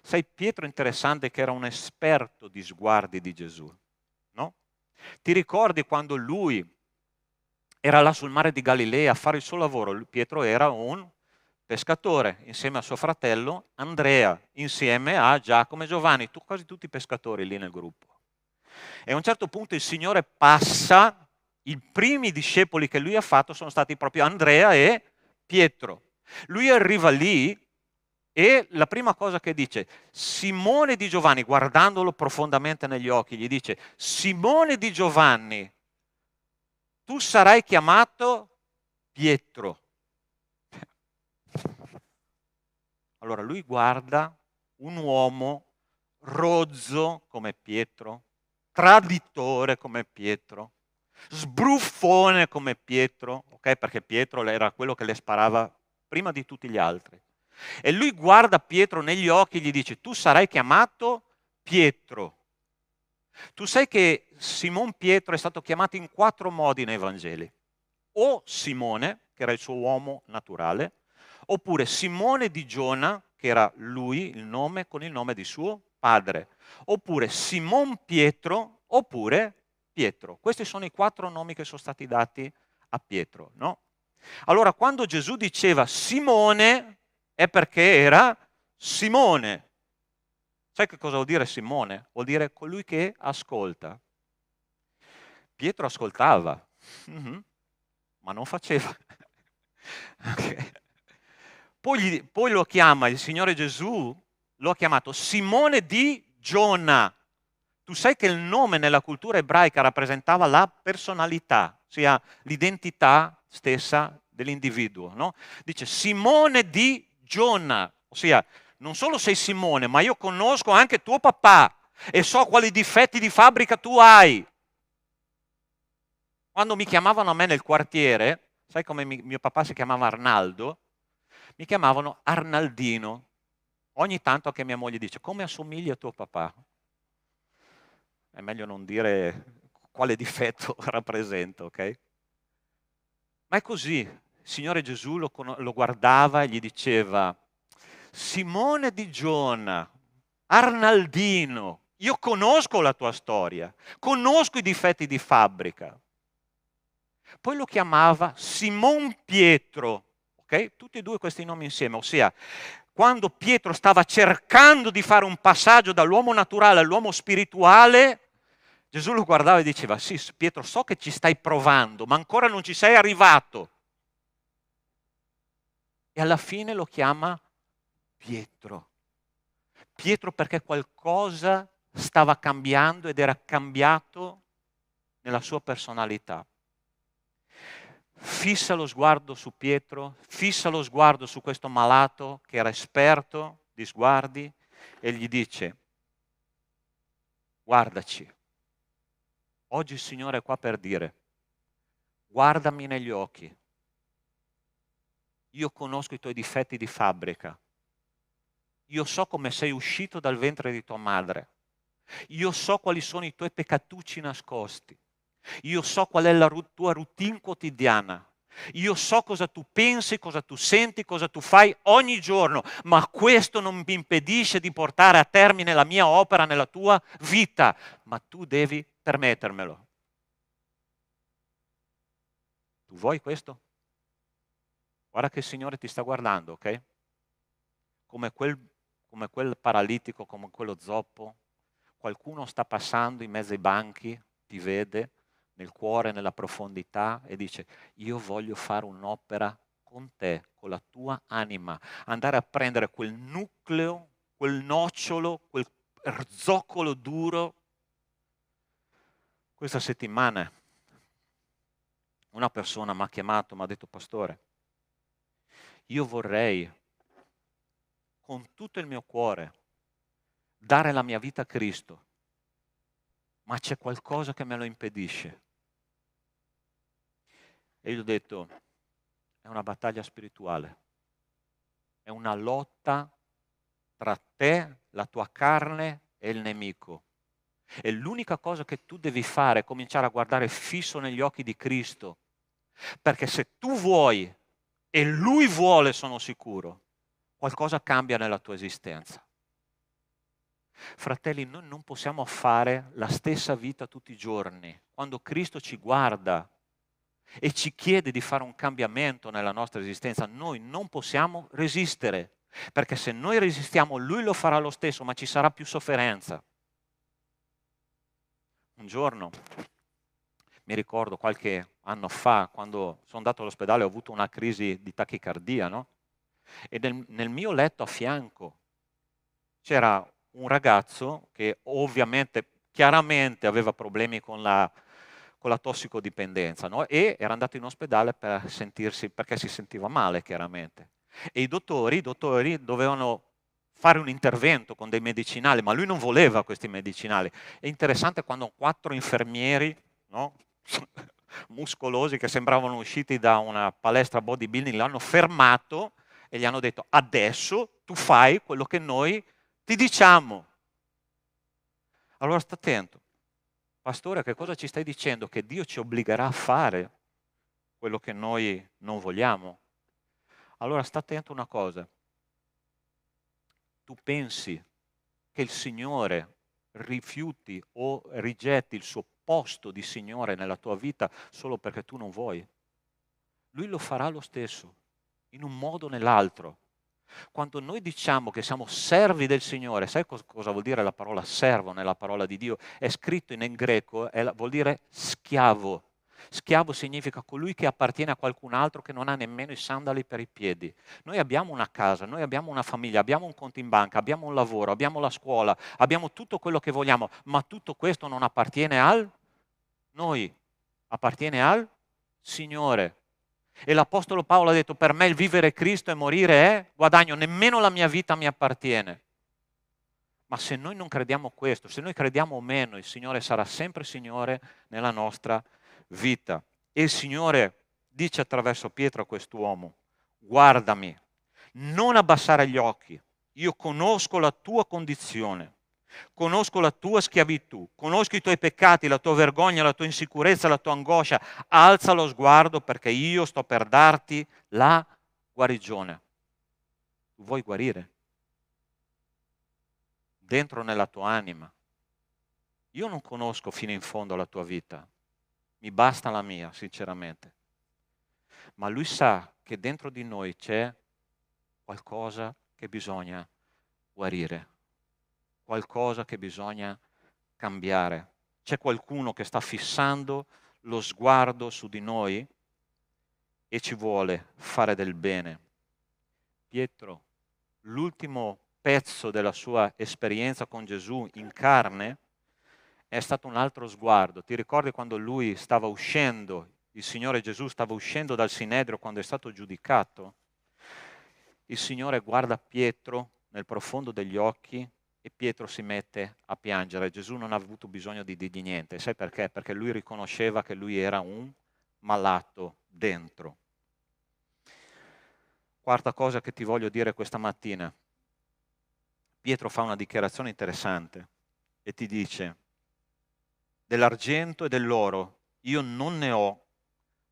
Sai, Pietro è interessante che era un esperto di sguardi di Gesù, no? Ti ricordi quando lui era là sul mare di Galilea a fare il suo lavoro? Pietro era un pescatore insieme a suo fratello Andrea, insieme a Giacomo e Giovanni, quasi tutti pescatori lì nel gruppo. E a un certo punto il Signore passa, i primi discepoli che lui ha fatto sono stati proprio Andrea e Pietro. Lui arriva lì e la prima cosa che dice, Simone di Giovanni, guardandolo profondamente negli occhi, gli dice: Simone di Giovanni, tu sarai chiamato Pietro. Allora lui guarda un uomo rozzo come Pietro, traditore come Pietro, sbruffone come Pietro, ok? Perché Pietro era quello che le sparava prima di tutti gli altri. E lui guarda Pietro negli occhi e gli dice: tu sarai chiamato Pietro. Tu sai che Simon Pietro è stato chiamato in 4 modi nei Vangeli. O Simone, che era il suo uomo naturale, oppure Simone di Giona, che era lui, il nome, con il nome di suo padre, oppure Simon Pietro, oppure Pietro. Questi sono i 4 nomi che sono stati dati a Pietro, no? Allora, quando Gesù diceva Simone, è perché era Simone. Sai che cosa vuol dire Simone? Vuol dire colui che ascolta. Pietro ascoltava, ma non faceva. Okay. Poi lo chiama, il Signore Gesù lo ha chiamato Simone di Giona. Tu sai che il nome nella cultura ebraica rappresentava la personalità, ossia l'identità stessa dell'individuo, no? Dice Simone di Giona, ossia non solo sei Simone, ma io conosco anche tuo papà e so quali difetti di fabbrica tu hai. Quando mi chiamavano a me nel quartiere, sai come mio papà si chiamava Arnaldo? Mi chiamavano Arnaldino. Ogni tanto anche mia moglie dice: come assomiglia a tuo papà? È meglio non dire quale difetto rappresenta, ok? Ma è così. Il Signore Gesù lo guardava e gli diceva: Simone di Giona, Arnaldino, io conosco la tua storia, conosco i difetti di fabbrica. Poi lo chiamava Simon Pietro, ok? Tutti e due questi nomi insieme, ossia quando Pietro stava cercando di fare un passaggio dall'uomo naturale all'uomo spirituale, Gesù lo guardava e diceva: sì, Pietro, so che ci stai provando, ma ancora non ci sei arrivato. E alla fine lo chiama Pietro. Pietro perché qualcosa stava cambiando ed era cambiato nella sua personalità. Fissa lo sguardo su Pietro, fissa lo sguardo su questo malato che era esperto di sguardi e gli dice: guardaci. Oggi il Signore è qua per dire: guardami negli occhi. Io conosco i tuoi difetti di fabbrica. Io so come sei uscito dal ventre di tua madre. Io so quali sono i tuoi peccatucci nascosti. Io so qual è la tua routine quotidiana. Io so cosa tu pensi, cosa tu senti, cosa tu fai ogni giorno, ma questo non mi impedisce di portare a termine la mia opera nella tua vita, ma tu devi permettermelo. Tu vuoi questo? Guarda che il Signore ti sta guardando, ok? Come quel paralitico, come quello zoppo. Qualcuno sta passando in mezzo ai banchi, ti vede nel cuore, nella profondità e dice: io voglio fare un'opera con te, con la tua anima, andare a prendere quel nucleo, quel nocciolo, quel zoccolo duro. Questa settimana una persona mi ha chiamato, mi ha detto: pastore, io vorrei con tutto il mio cuore dare la mia vita a Cristo, ma c'è qualcosa che me lo impedisce. E io gli ho detto: è una battaglia spirituale, è una lotta tra te, la tua carne e il nemico. E l'unica cosa che tu devi fare è cominciare a guardare fisso negli occhi di Cristo, perché se tu vuoi e Lui vuole, sono sicuro, qualcosa cambia nella tua esistenza. Fratelli, noi non possiamo fare la stessa vita tutti i giorni. Quando Cristo ci guarda e ci chiede di fare un cambiamento nella nostra esistenza, noi non possiamo resistere, perché se noi resistiamo, Lui lo farà lo stesso, ma ci sarà più sofferenza. Un giorno, mi ricordo qualche anno fa, quando sono andato all'ospedale, ho avuto una crisi di tachicardia, no? E nel mio letto a fianco c'era un ragazzo che ovviamente, chiaramente aveva problemi con la tossicodipendenza, no? E era andato in ospedale perché si sentiva male, chiaramente. E i dottori dovevano fare un intervento con dei medicinali, ma lui non voleva questi medicinali. È interessante quando 4 infermieri, no? muscolosi che sembravano usciti da una palestra bodybuilding, l'hanno fermato e gli hanno detto: adesso tu fai quello che noi ti diciamo. Allora sta attento. Pastore, che cosa ci stai dicendo? Che Dio ci obbligherà a fare quello che noi non vogliamo? Allora sta attento a una cosa. Tu pensi che il Signore rifiuti o rigetti il suo posto di Signore nella tua vita solo perché tu non vuoi? Lui lo farà lo stesso, in un modo o nell'altro. Quando noi diciamo che siamo servi del Signore, sai cosa vuol dire la parola servo nella parola di Dio? È scritto in greco, vuol dire schiavo. Schiavo significa colui che appartiene a qualcun altro che non ha nemmeno i sandali per i piedi. Noi abbiamo una casa, noi abbiamo una famiglia, abbiamo un conto in banca, abbiamo un lavoro, abbiamo la scuola, abbiamo tutto quello che vogliamo, ma tutto questo non appartiene a noi, appartiene al Signore. E l'Apostolo Paolo ha detto: per me il vivere è Cristo e morire è guadagno, nemmeno la mia vita mi appartiene. Ma se noi non crediamo questo, se noi crediamo meno, il Signore sarà sempre Signore nella nostra vita. E il Signore dice attraverso Pietro a quest'uomo: guardami, non abbassare gli occhi, io conosco la tua condizione. Conosco la tua schiavitù, conosco i tuoi peccati, la tua vergogna, la tua insicurezza, la tua angoscia. Alza lo sguardo perché io sto per darti la guarigione. Tu vuoi guarire? Dentro nella tua anima. Io non conosco fino in fondo la tua vita, mi basta la mia, sinceramente. Ma Lui sa che dentro di noi c'è qualcosa che bisogna guarire. Qualcosa che bisogna cambiare. C'è qualcuno che sta fissando lo sguardo su di noi e ci vuole fare del bene. Pietro, l'ultimo pezzo della sua esperienza con Gesù in carne è stato un altro sguardo. Ti ricordi quando lui stava uscendo, il Signore Gesù stava uscendo dal Sinedrio quando è stato giudicato? Il Signore guarda Pietro nel profondo degli occhi e Pietro si mette a piangere. Gesù non ha avuto bisogno di dirgli niente. Sai perché? Perché lui riconosceva che lui era un malato dentro. Quarta cosa che ti voglio dire questa mattina. Pietro fa una dichiarazione interessante e ti dice: dell'argento e dell'oro io non ne ho,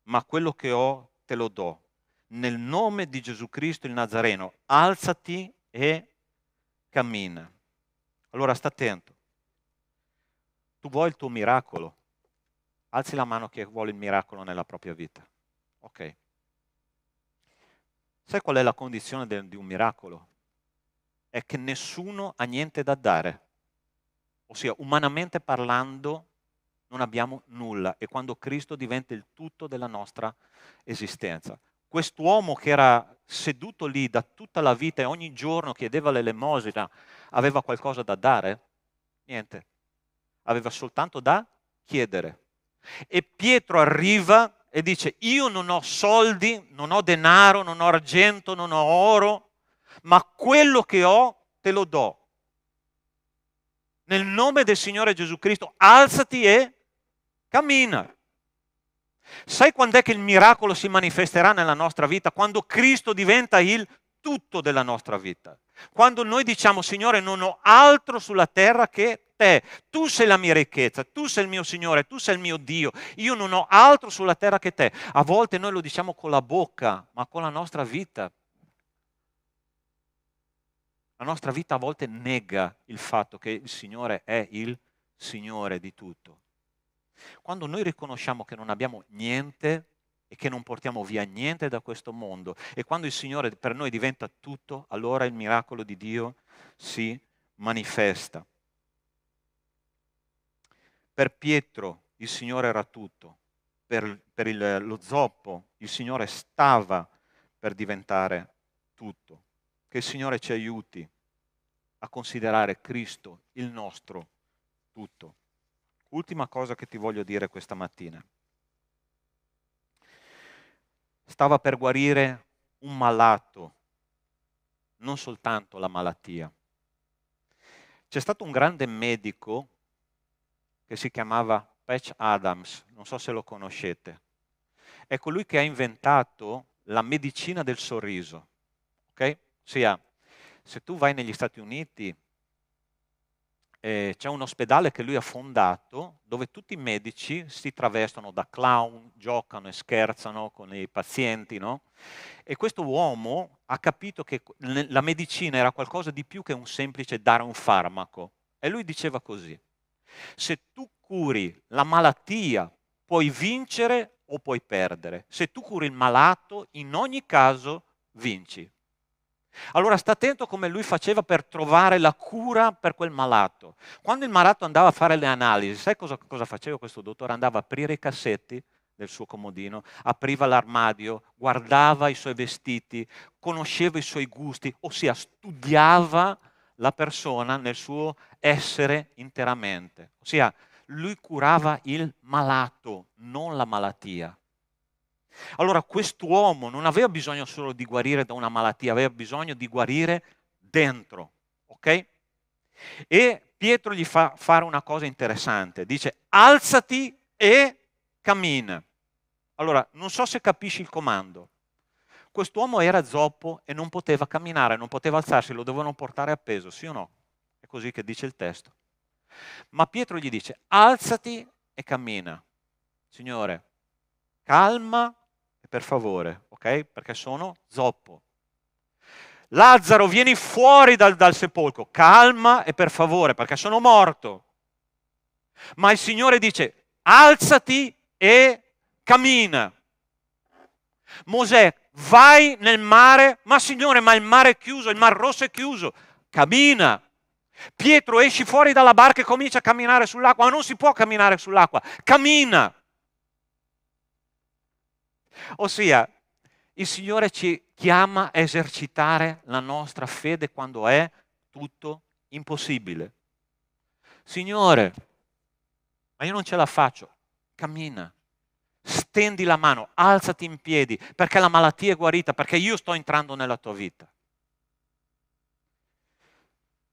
ma quello che ho te lo do. Nel nome di Gesù Cristo il Nazareno, alzati e cammina. Allora sta attento. Tu vuoi il tuo miracolo? Alzi la mano chi vuole il miracolo nella propria vita. Ok. Sai qual è la condizione di un miracolo? È che nessuno ha niente da dare. Ossia, umanamente parlando, non abbiamo nulla. E quando Cristo diventa il tutto della nostra esistenza. Quest'uomo che era seduto lì da tutta la vita e ogni giorno chiedeva l'elemosina, aveva qualcosa da dare? Niente. Aveva soltanto da chiedere. E Pietro arriva e dice: io non ho soldi, non ho denaro, non ho argento, non ho oro, ma quello che ho te lo do. Nel nome del Signore Gesù Cristo, alzati e cammina. Sai quando è che il miracolo si manifesterà nella nostra vita? Quando Cristo diventa il tutto della nostra vita. Quando noi diciamo: Signore, non ho altro sulla terra che te. Tu sei la mia ricchezza, tu sei il mio Signore, tu sei il mio Dio. Io non ho altro sulla terra che te. A volte noi lo diciamo con la bocca, ma con la nostra vita. La nostra vita a volte nega il fatto che il Signore è il Signore di tutto. Quando noi riconosciamo che non abbiamo niente e che non portiamo via niente da questo mondo, e quando il Signore per noi diventa tutto, allora il miracolo di Dio si manifesta. Per Pietro il Signore era tutto, per lo zoppo il Signore stava per diventare tutto. Che il Signore ci aiuti a considerare Cristo il nostro tutto. Ultima cosa che ti voglio dire questa mattina. Stava per guarire un malato, non soltanto la malattia. C'è stato un grande medico che si chiamava Patch Adams, non so se lo conoscete. È colui che ha inventato la medicina del sorriso. Ok? Ossia, se tu vai negli Stati Uniti, c'è un ospedale che lui ha fondato dove tutti i medici si travestono da clown, giocano e scherzano con i pazienti, no? E questo uomo ha capito che la medicina era qualcosa di più che un semplice dare un farmaco. E lui diceva così: se tu curi la malattia, puoi vincere o puoi perdere. Se tu curi il malato, in ogni caso vinci. Allora sta attento come lui faceva per trovare la cura per quel malato. Quando il malato andava a fare le analisi, sai cosa faceva questo dottore? Andava a aprire i cassetti del suo comodino, apriva l'armadio, guardava i suoi vestiti, conosceva i suoi gusti, ossia studiava la persona nel suo essere interamente. Ossia, lui curava il malato, non la malattia. Allora quest'uomo non aveva bisogno solo di guarire da una malattia, aveva bisogno di guarire dentro, ok? E Pietro gli fa fare una cosa interessante, dice: alzati e cammina. Allora, non so se capisci il comando. Quest'uomo era zoppo e non poteva camminare, non poteva alzarsi, lo dovevano portare appeso, sì o no? È così che dice il testo. Ma Pietro gli dice: alzati e cammina. Signore, calma, per favore, ok? Perché sono zoppo. Lazzaro, vieni fuori dal sepolcro, calma e per favore, perché sono morto. Ma il Signore dice: alzati e cammina. Mosè, vai nel mare, ma Signore, ma il mare è chiuso, il mar rosso è chiuso. Cammina. Pietro, esci fuori dalla barca e comincia a camminare sull'acqua, ma non si può camminare sull'acqua. Cammina. Ossia, il Signore ci chiama a esercitare la nostra fede quando è tutto impossibile. Signore, ma io non ce la faccio. Cammina, stendi la mano, alzati in piedi, perché la malattia è guarita, perché io sto entrando nella tua vita.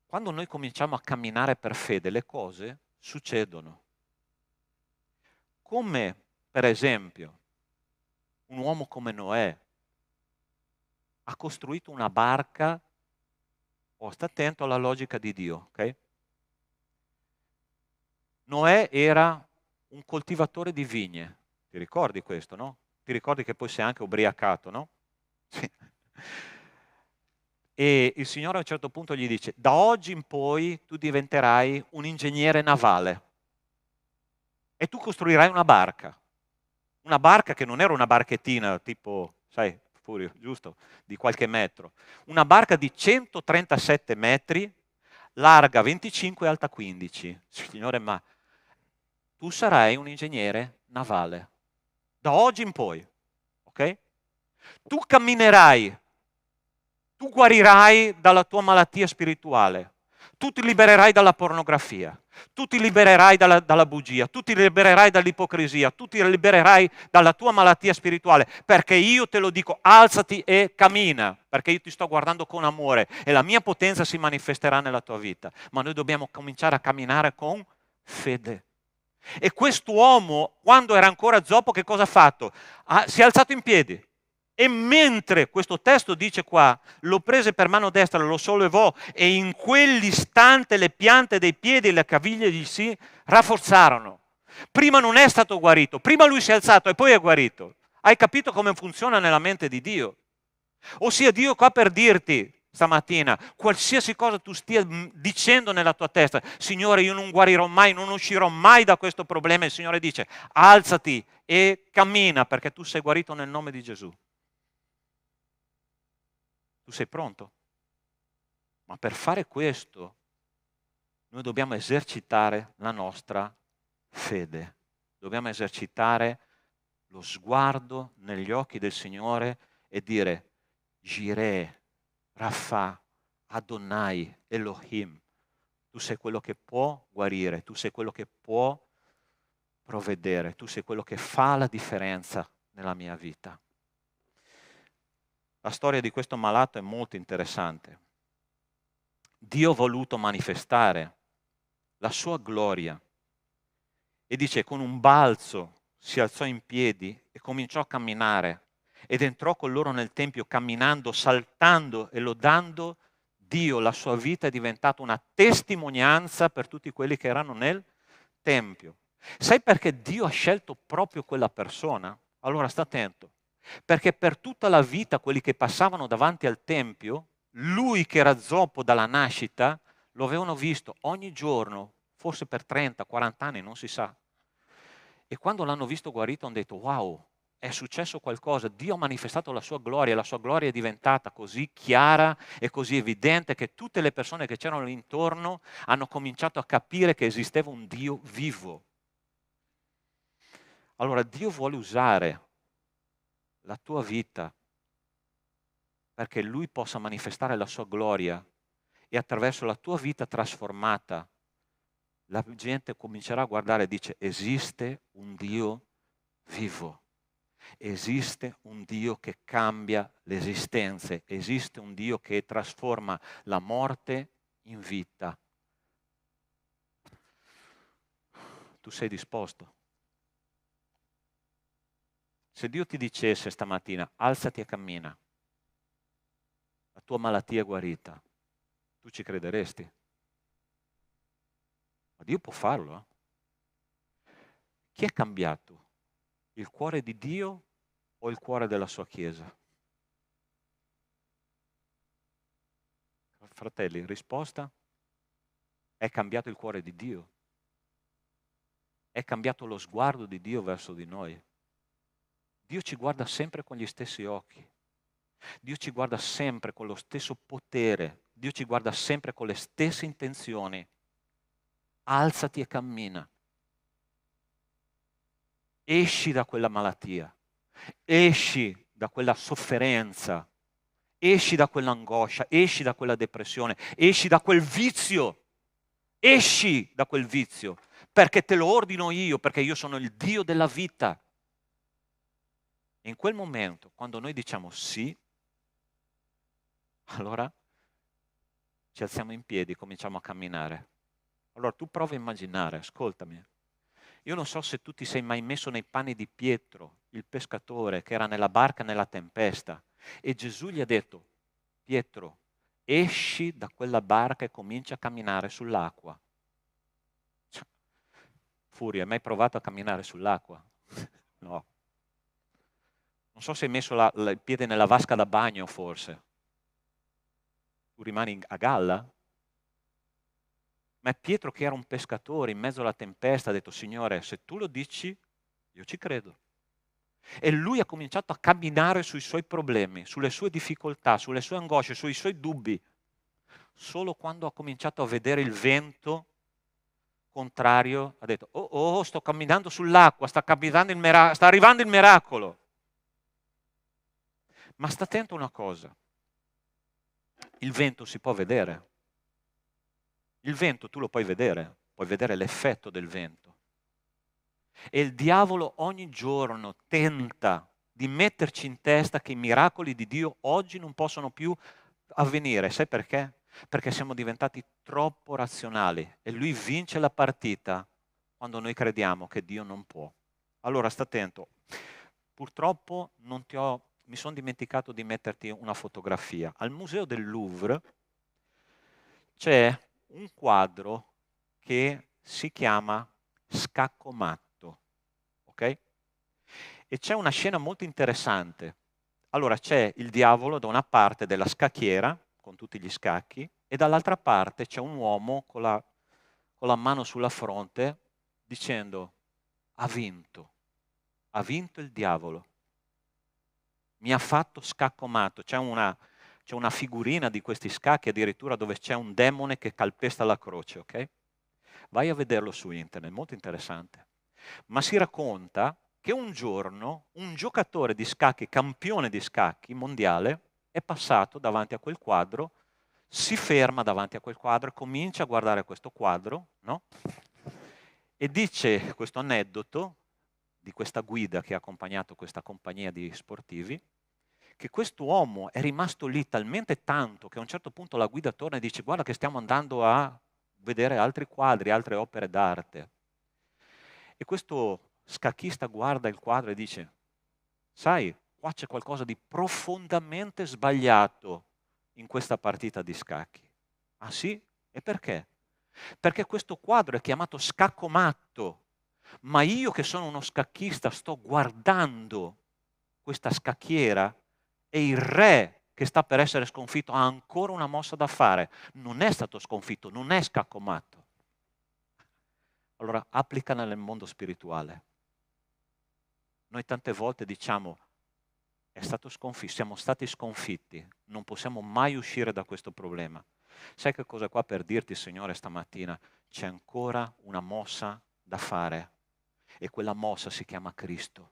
Quando noi cominciamo a camminare per fede, le cose succedono. Come, per esempio, un uomo come Noè ha costruito una barca, sta attento alla logica di Dio, ok? Noè era un coltivatore di vigne, ti ricordi questo, no? ti ricordi che poi sei anche ubriacato, no? Sì. E il Signore a un certo punto gli dice, da oggi in poi tu diventerai un ingegnere navale e tu costruirai una barca che non era una barchettina tipo, sai, Furio, giusto, di qualche metro, una barca di 137 metri, larga 25 e alta 15. Signore, ma tu sarai un ingegnere navale, da oggi in poi, ok? Tu camminerai, tu guarirai dalla tua malattia spirituale, tu ti libererai dalla pornografia, tu ti libererai dalla bugia, tu ti libererai dall'ipocrisia, tu ti libererai dalla tua malattia spirituale, perché io te lo dico, alzati e cammina, perché io ti sto guardando con amore e la mia potenza si manifesterà nella tua vita. Ma noi dobbiamo cominciare a camminare con fede. E quest'uomo, quando era ancora zoppo, che cosa ha fatto? Si è alzato in piedi. E mentre questo testo dice qua, lo prese per mano destra, lo sollevò e in quell'istante le piante dei piedi e le caviglie gli si rafforzarono. Prima non è stato guarito, prima lui si è alzato e poi è guarito. Hai capito come funziona nella mente di Dio? Ossia Dio qua per dirti stamattina, qualsiasi cosa tu stia dicendo nella tua testa, Signore io non guarirò mai, non uscirò mai da questo problema, il Signore dice alzati e cammina perché tu sei guarito nel nome di Gesù. Tu sei pronto? Ma per fare questo noi dobbiamo esercitare la nostra fede. Dobbiamo esercitare lo sguardo negli occhi del Signore e dire Jireh, Rafa, Adonai, Elohim. Tu sei quello che può guarire, tu sei quello che può provvedere, tu sei quello che fa la differenza nella mia vita. La storia di questo malato è molto interessante. Dio ha voluto manifestare la sua gloria e dice con un balzo si alzò in piedi e cominciò a camminare ed entrò con loro nel tempio camminando, saltando e lodando Dio. La sua vita è diventata una testimonianza per tutti quelli che erano nel tempio. Sai perché Dio ha scelto proprio quella persona? Allora sta attento. Perché per tutta la vita quelli che passavano davanti al Tempio, lui che era zoppo dalla nascita, lo avevano visto ogni giorno, forse per 30, 40 anni, non si sa. E quando l'hanno visto guarito hanno detto, wow, è successo qualcosa, Dio ha manifestato la sua gloria è diventata così chiara e così evidente che tutte le persone che c'erano intorno hanno cominciato a capire che esisteva un Dio vivo. Allora Dio vuole usare la tua vita perché Lui possa manifestare la sua gloria e attraverso la tua vita trasformata la gente comincerà a guardare e dice esiste un Dio vivo, esiste un Dio che cambia le esistenze, esiste un Dio che trasforma la morte in vita. Tu sei disposto? Se Dio ti dicesse stamattina, alzati e cammina, la tua malattia è guarita, tu ci crederesti? Ma Dio può farlo. Chi è cambiato? Il cuore di Dio o il cuore della sua Chiesa? Fratelli, risposta? È cambiato il cuore di Dio. È cambiato lo sguardo di Dio verso di noi. Dio ci guarda sempre con gli stessi occhi. Dio ci guarda sempre con lo stesso potere. Dio ci guarda sempre con le stesse intenzioni. Alzati e cammina. Esci da quella malattia. Esci da quella sofferenza. Esci da quell'angoscia. Esci da quella depressione. Esci da quel vizio. Esci da quel vizio. Perché te lo ordino io, perché io sono il Dio della vita. In quel momento, quando noi diciamo sì, allora ci alziamo in piedi e cominciamo a camminare. Allora tu prova a immaginare, ascoltami. Io non so se tu ti sei mai messo nei panni di Pietro, il pescatore che era nella barca nella tempesta, e Gesù gli ha detto, Pietro, esci da quella barca e comincia a camminare sull'acqua. Furia, hai mai provato a camminare sull'acqua? No. Non so se hai messo il piede nella vasca da bagno forse. Tu rimani a galla? Ma è Pietro che era un pescatore in mezzo alla tempesta, ha detto: Signore, se tu lo dici, io ci credo. E lui ha cominciato a camminare sui suoi problemi, sulle sue difficoltà, sulle sue angosce, sui suoi dubbi. Solo quando ha cominciato a vedere il vento contrario, ha detto: oh, sto camminando sull'acqua, sta arrivando il miracolo. Ma sta attento a una cosa: il vento si può vedere. Il vento tu lo puoi vedere l'effetto del vento. E il diavolo ogni giorno tenta di metterci in testa che i miracoli di Dio oggi non possono più avvenire. Sai perché? Perché siamo diventati troppo razionali e lui vince la partita quando noi crediamo che Dio non può. Allora sta attento. Purtroppo mi sono dimenticato di metterti una fotografia. Al Museo del Louvre c'è un quadro che si chiama Scaccomatto, ok? E c'è una scena molto interessante. Allora c'è il diavolo da una parte della scacchiera, con tutti gli scacchi, e dall'altra parte c'è un uomo con la mano sulla fronte dicendo: ha vinto il diavolo, mi ha fatto scaccomatto. C'è una figurina di questi scacchi addirittura dove c'è un demone che calpesta la croce, ok? Vai a vederlo su internet, molto interessante. Ma si racconta che un giorno un giocatore di scacchi, campione di scacchi mondiale, è passato davanti a quel quadro, si ferma davanti a quel quadro e comincia a guardare questo quadro, no? E dice questo aneddoto di questa guida che ha accompagnato questa compagnia di sportivi, che quest'uomo è rimasto lì talmente tanto che a un certo punto la guida torna e dice: guarda che stiamo andando a vedere altri quadri, altre opere d'arte. E questo scacchista guarda il quadro e dice: sai, qua c'è qualcosa di profondamente sbagliato in questa partita di scacchi. Ah sì? E perché? Perché questo quadro è chiamato Scaccomatto, ma io che sono uno scacchista sto guardando questa scacchiera e il re che sta per essere sconfitto ha ancora una mossa da fare. Non è stato sconfitto, non è scaccomatto. Allora applicala nel mondo spirituale. Noi tante volte diciamo: è stato sconfitto, siamo stati sconfitti, non possiamo mai uscire da questo problema. Sai che cosa qua per dirti, Signore, stamattina? C'è ancora una mossa da fare e quella mossa si chiama Cristo.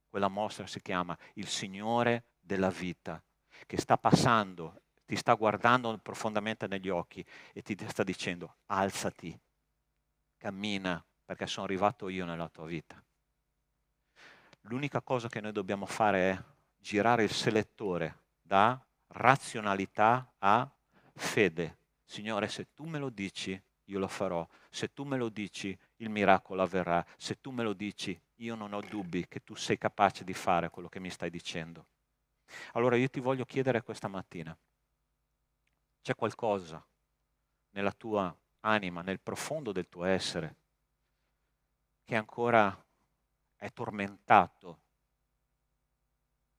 Quella mossa si chiama il Signore della vita, che sta passando, ti sta guardando profondamente negli occhi e ti sta dicendo: alzati, cammina, perché sono arrivato io nella tua vita. L'unica cosa che noi dobbiamo fare è girare il selettore da razionalità a fede. Signore, se tu me lo dici, io lo farò. Se tu me lo dici, il miracolo avverrà. Se tu me lo dici, io non ho dubbi che tu sei capace di fare quello che mi stai dicendo. Allora io ti voglio chiedere questa mattina: c'è qualcosa nella tua anima, nel profondo del tuo essere, che ancora è tormentato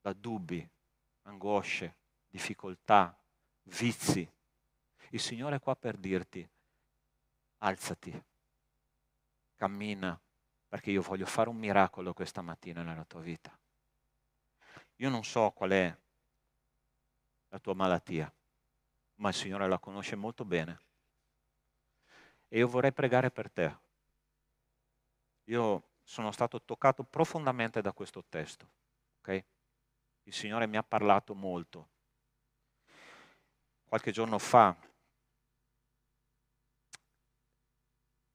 da dubbi, angosce, difficoltà, vizi? Il Signore è qua per dirti: alzati, cammina, perché io voglio fare un miracolo questa mattina nella tua vita. Io non so qual è la tua malattia, ma il Signore la conosce molto bene. E io vorrei pregare per te. Io sono stato toccato profondamente da questo testo, ok? Il Signore mi ha parlato molto. Qualche giorno fa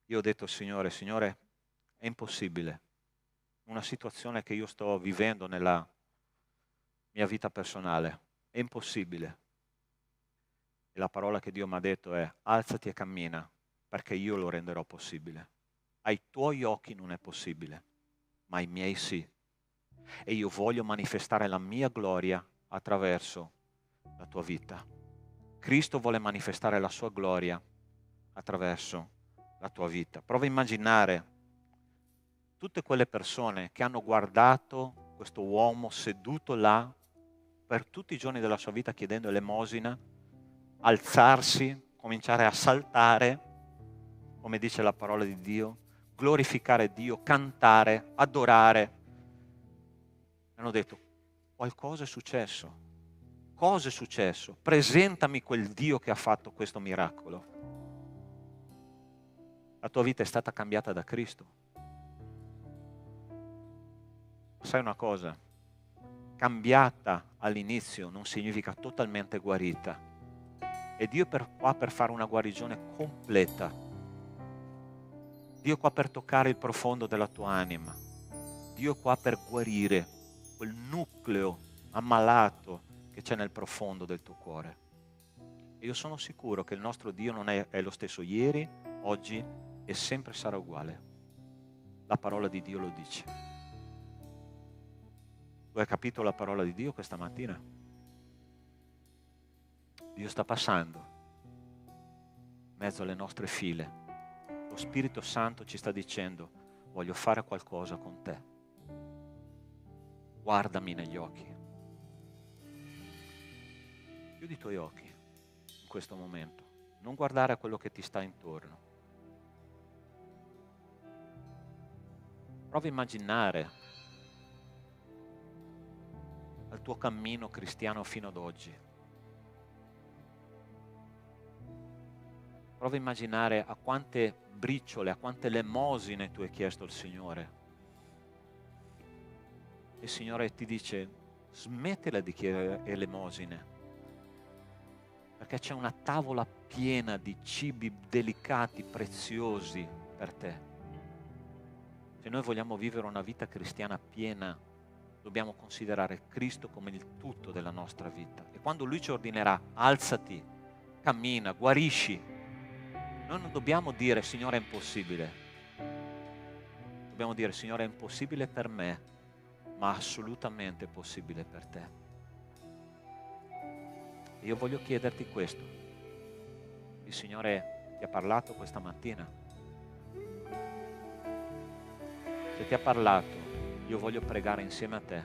io ho detto al Signore: Signore, è impossibile. Una situazione che io sto vivendo nella mia vita personale, è impossibile. E la parola che Dio mi ha detto è: alzati e cammina, perché io lo renderò possibile. Ai tuoi occhi non è possibile, ma ai miei sì. E io voglio manifestare la mia gloria attraverso la tua vita. Cristo vuole manifestare la sua gloria attraverso la tua vita. Prova a immaginare tutte quelle persone che hanno guardato questo uomo seduto là per tutti i giorni della sua vita chiedendo elemosina, alzarsi, cominciare a saltare, come dice la parola di Dio, glorificare Dio, cantare, adorare. Hanno detto, qualcosa è successo. Cosa è successo? Presentami quel Dio che ha fatto questo miracolo. La tua vita è stata cambiata da Cristo. Sai una cosa? Cambiata all'inizio non significa totalmente guarita. E Dio è qua per fare una guarigione completa. Dio è qua per toccare il profondo della tua anima. Dio è qua per guarire quel nucleo ammalato che c'è nel profondo del tuo cuore. E io sono sicuro che il nostro Dio non è lo stesso ieri, oggi e sempre sarà uguale. La parola di Dio lo dice. Tu hai capito la parola di Dio questa mattina? Dio sta passando in mezzo alle nostre file. Lo Spirito Santo ci sta dicendo, voglio fare qualcosa con te. Guardami negli occhi. Chiudi i tuoi occhi in questo momento. Non guardare a quello che ti sta intorno. Prova a immaginare al tuo cammino cristiano fino ad oggi. Prova a immaginare a quante briciole, a quante elemosine tu hai chiesto al Signore. E il Signore ti dice, smettila di chiedere elemosine, perché c'è una tavola piena di cibi delicati, preziosi per te. Se noi vogliamo vivere una vita cristiana piena, dobbiamo considerare Cristo come il tutto della nostra vita. E quando Lui ci ordinerà, alzati, cammina, guarisci, noi non dobbiamo dire, Signore, è impossibile. Dobbiamo dire, Signore, è impossibile per me, ma assolutamente possibile per te. E io voglio chiederti questo. Il Signore ti ha parlato questa mattina? Se ti ha parlato, io voglio pregare insieme a te.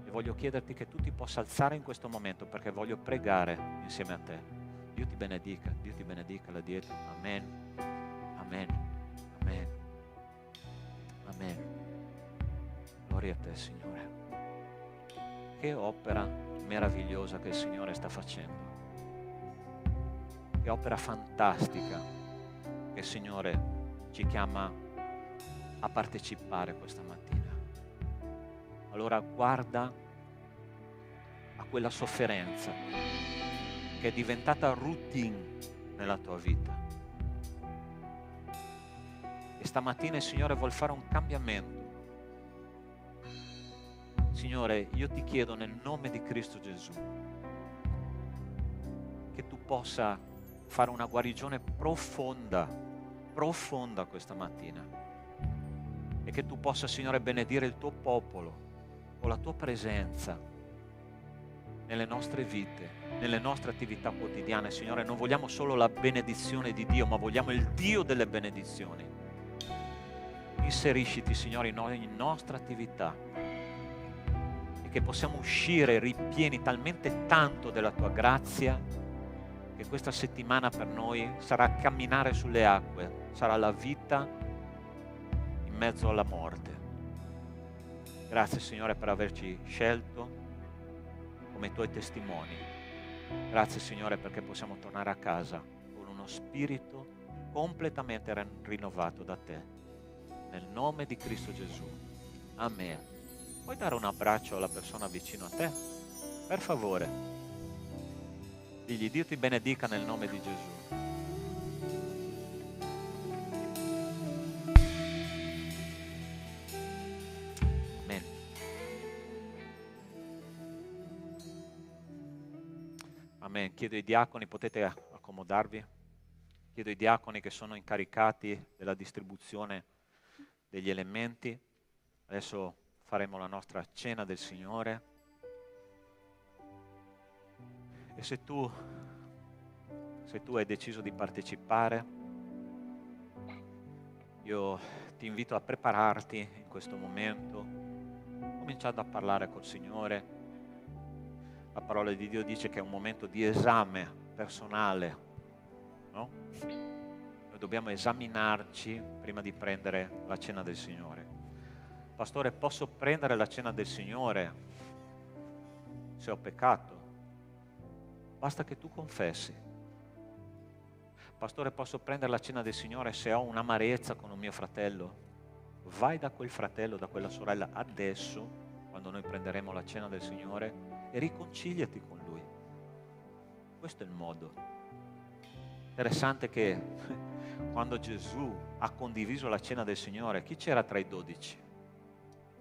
E voglio chiederti che tu ti possa alzare in questo momento, perché voglio pregare insieme a te. Dio ti benedica là dietro. Amen, amen, amen, amen. Gloria a te, Signore. Che opera meravigliosa che il Signore sta facendo. Che opera fantastica che il Signore ci chiama a partecipare questa mattina. Allora guarda a quella sofferenza che è diventata routine nella tua vita. E stamattina il Signore vuol fare un cambiamento. Signore, io ti chiedo nel nome di Cristo Gesù che tu possa fare una guarigione profonda questa mattina e che tu possa, Signore, benedire il tuo popolo con la tua presenza nelle nostre vite, nelle nostre attività quotidiane. Signore, non vogliamo solo la benedizione di Dio, ma vogliamo il Dio delle benedizioni. Inserisciti, Signore, in ogni nostra attività, che possiamo uscire ripieni talmente tanto della tua grazia che questa settimana per noi sarà camminare sulle acque, sarà la vita in mezzo alla morte. Grazie, Signore, per averci scelto come tuoi testimoni. Grazie, Signore, perché possiamo tornare a casa con uno spirito completamente rinnovato da te. Nel nome di Cristo Gesù. Amen. Puoi dare un abbraccio alla persona vicino a te? Per favore. Digli, Dio ti benedica nel nome di Gesù. Amen. Amen. Chiedo ai diaconi, potete accomodarvi? Chiedo ai diaconi che sono incaricati della distribuzione degli elementi. Adesso faremo la nostra cena del Signore. E se tu hai deciso di partecipare, io ti invito a prepararti in questo momento cominciate a parlare col Signore. La parola di Dio dice che è un momento di esame personale, no? Noi dobbiamo esaminarci prima di prendere la cena del Signore. Pastore, posso prendere la cena del Signore se ho peccato? Basta che tu confessi. Pastore, posso prendere la cena del Signore se ho un'amarezza con un mio fratello? Vai da quel fratello, da quella sorella adesso, quando noi prenderemo la cena del Signore, e riconciliati con lui. Questo è il modo. Interessante che quando Gesù ha condiviso la cena del Signore, chi c'era tra i 12?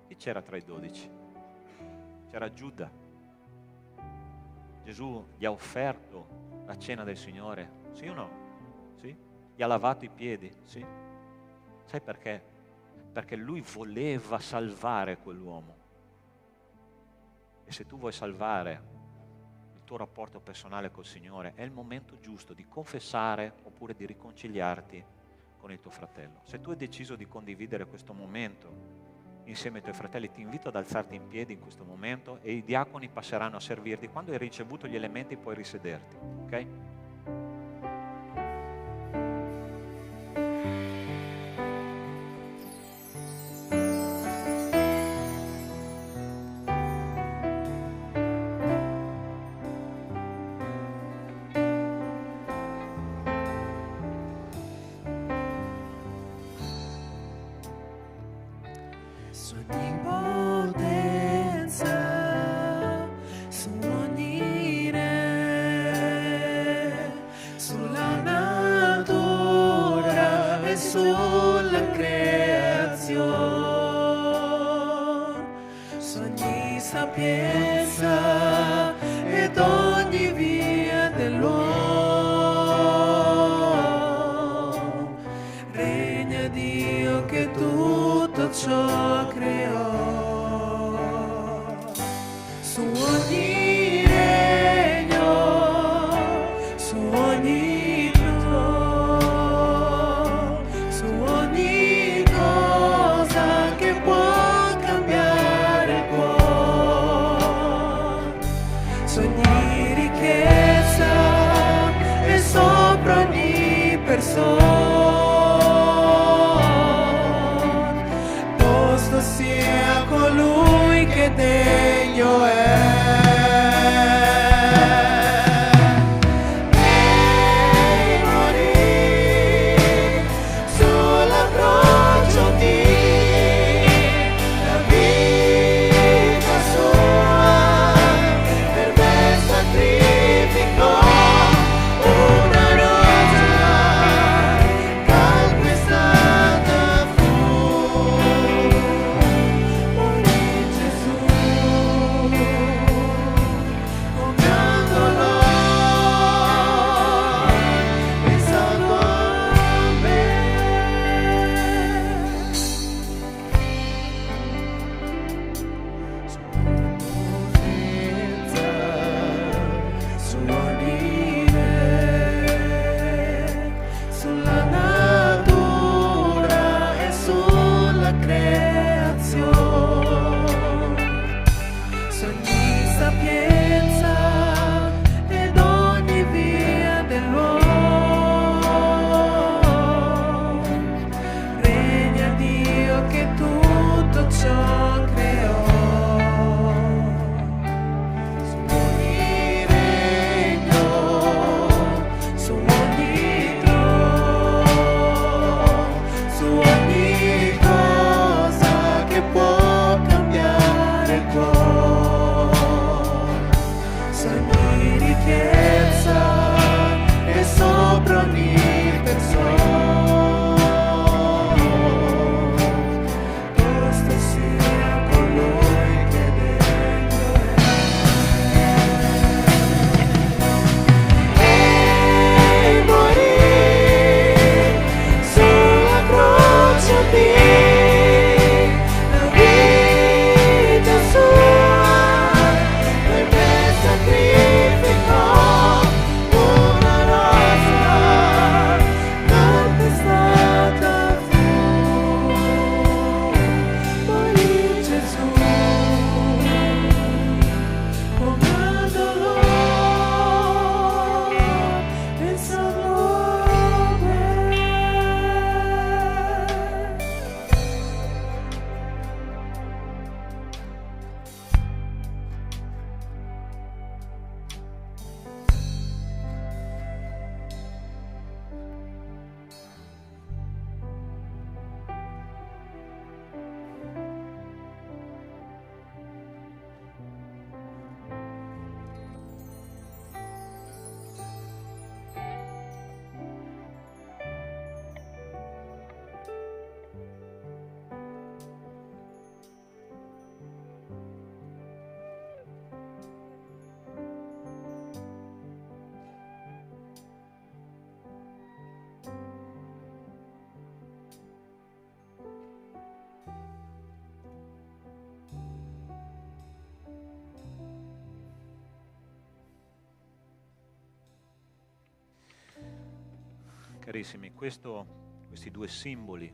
Chi c'era tra i 12? C'era Giuda. Gesù gli ha offerto la cena del Signore, sì o no? Sì? Gli ha lavato i piedi, sì? Sai perché? Perché lui voleva salvare quell'uomo. E se tu vuoi salvare il tuo rapporto personale col Signore, è il momento giusto di confessare oppure di riconciliarti con il tuo fratello. Se tu hai deciso di condividere questo momento insieme ai tuoi fratelli, ti invito ad alzarti in piedi in questo momento e i diaconi passeranno a servirti. Quando hai ricevuto gli elementi puoi risederti, ok? Sua onnipotenza, su ogni re, sulla natura e sulla creazione, su ogni sapienza ed ogni via dell'uomo, regna Dio che tutto ciò creò. Su ogni regno, su ogni trono, su ogni cosa che può cambiare il cuore, su ogni ricchezza e sopra ogni persona, sia colui che degno è. Ei morì sulla croce di la vita sua, per me sacrificò una rosa calpestata fu. Sulla natura e sulla creazione, su ogni sapienza ed ogni via dell'uomo, regna Dio che tutto ciò creò. Su ogni regno, su ogni trono, su ogni cosa che può cambiare il cuore, su ogni ricchezza e sopra ogni persona, questo sia Carissimi, questi due simboli,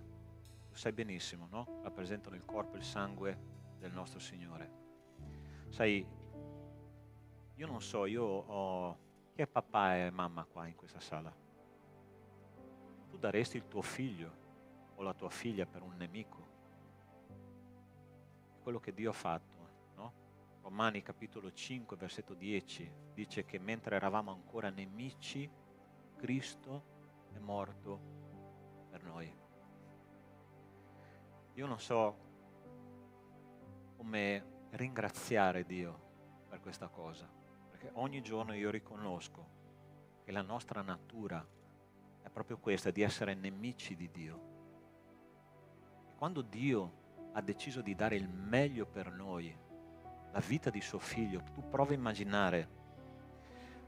lo sai benissimo, no? Rappresentano il corpo e il sangue del nostro Signore. Sai, io non so, chi è papà e mamma qua in questa sala? Tu daresti il tuo figlio o la tua figlia per un nemico? È quello che Dio ha fatto, no? Romani capitolo 5, versetto 10 dice che mentre eravamo ancora nemici, Cristo è morto per noi. Io non so come ringraziare Dio per questa cosa, perché ogni giorno io riconosco che la nostra natura è proprio questa, di essere nemici di Dio. E quando Dio ha deciso di dare il meglio per noi, la vita di suo figlio, tu prova a immaginare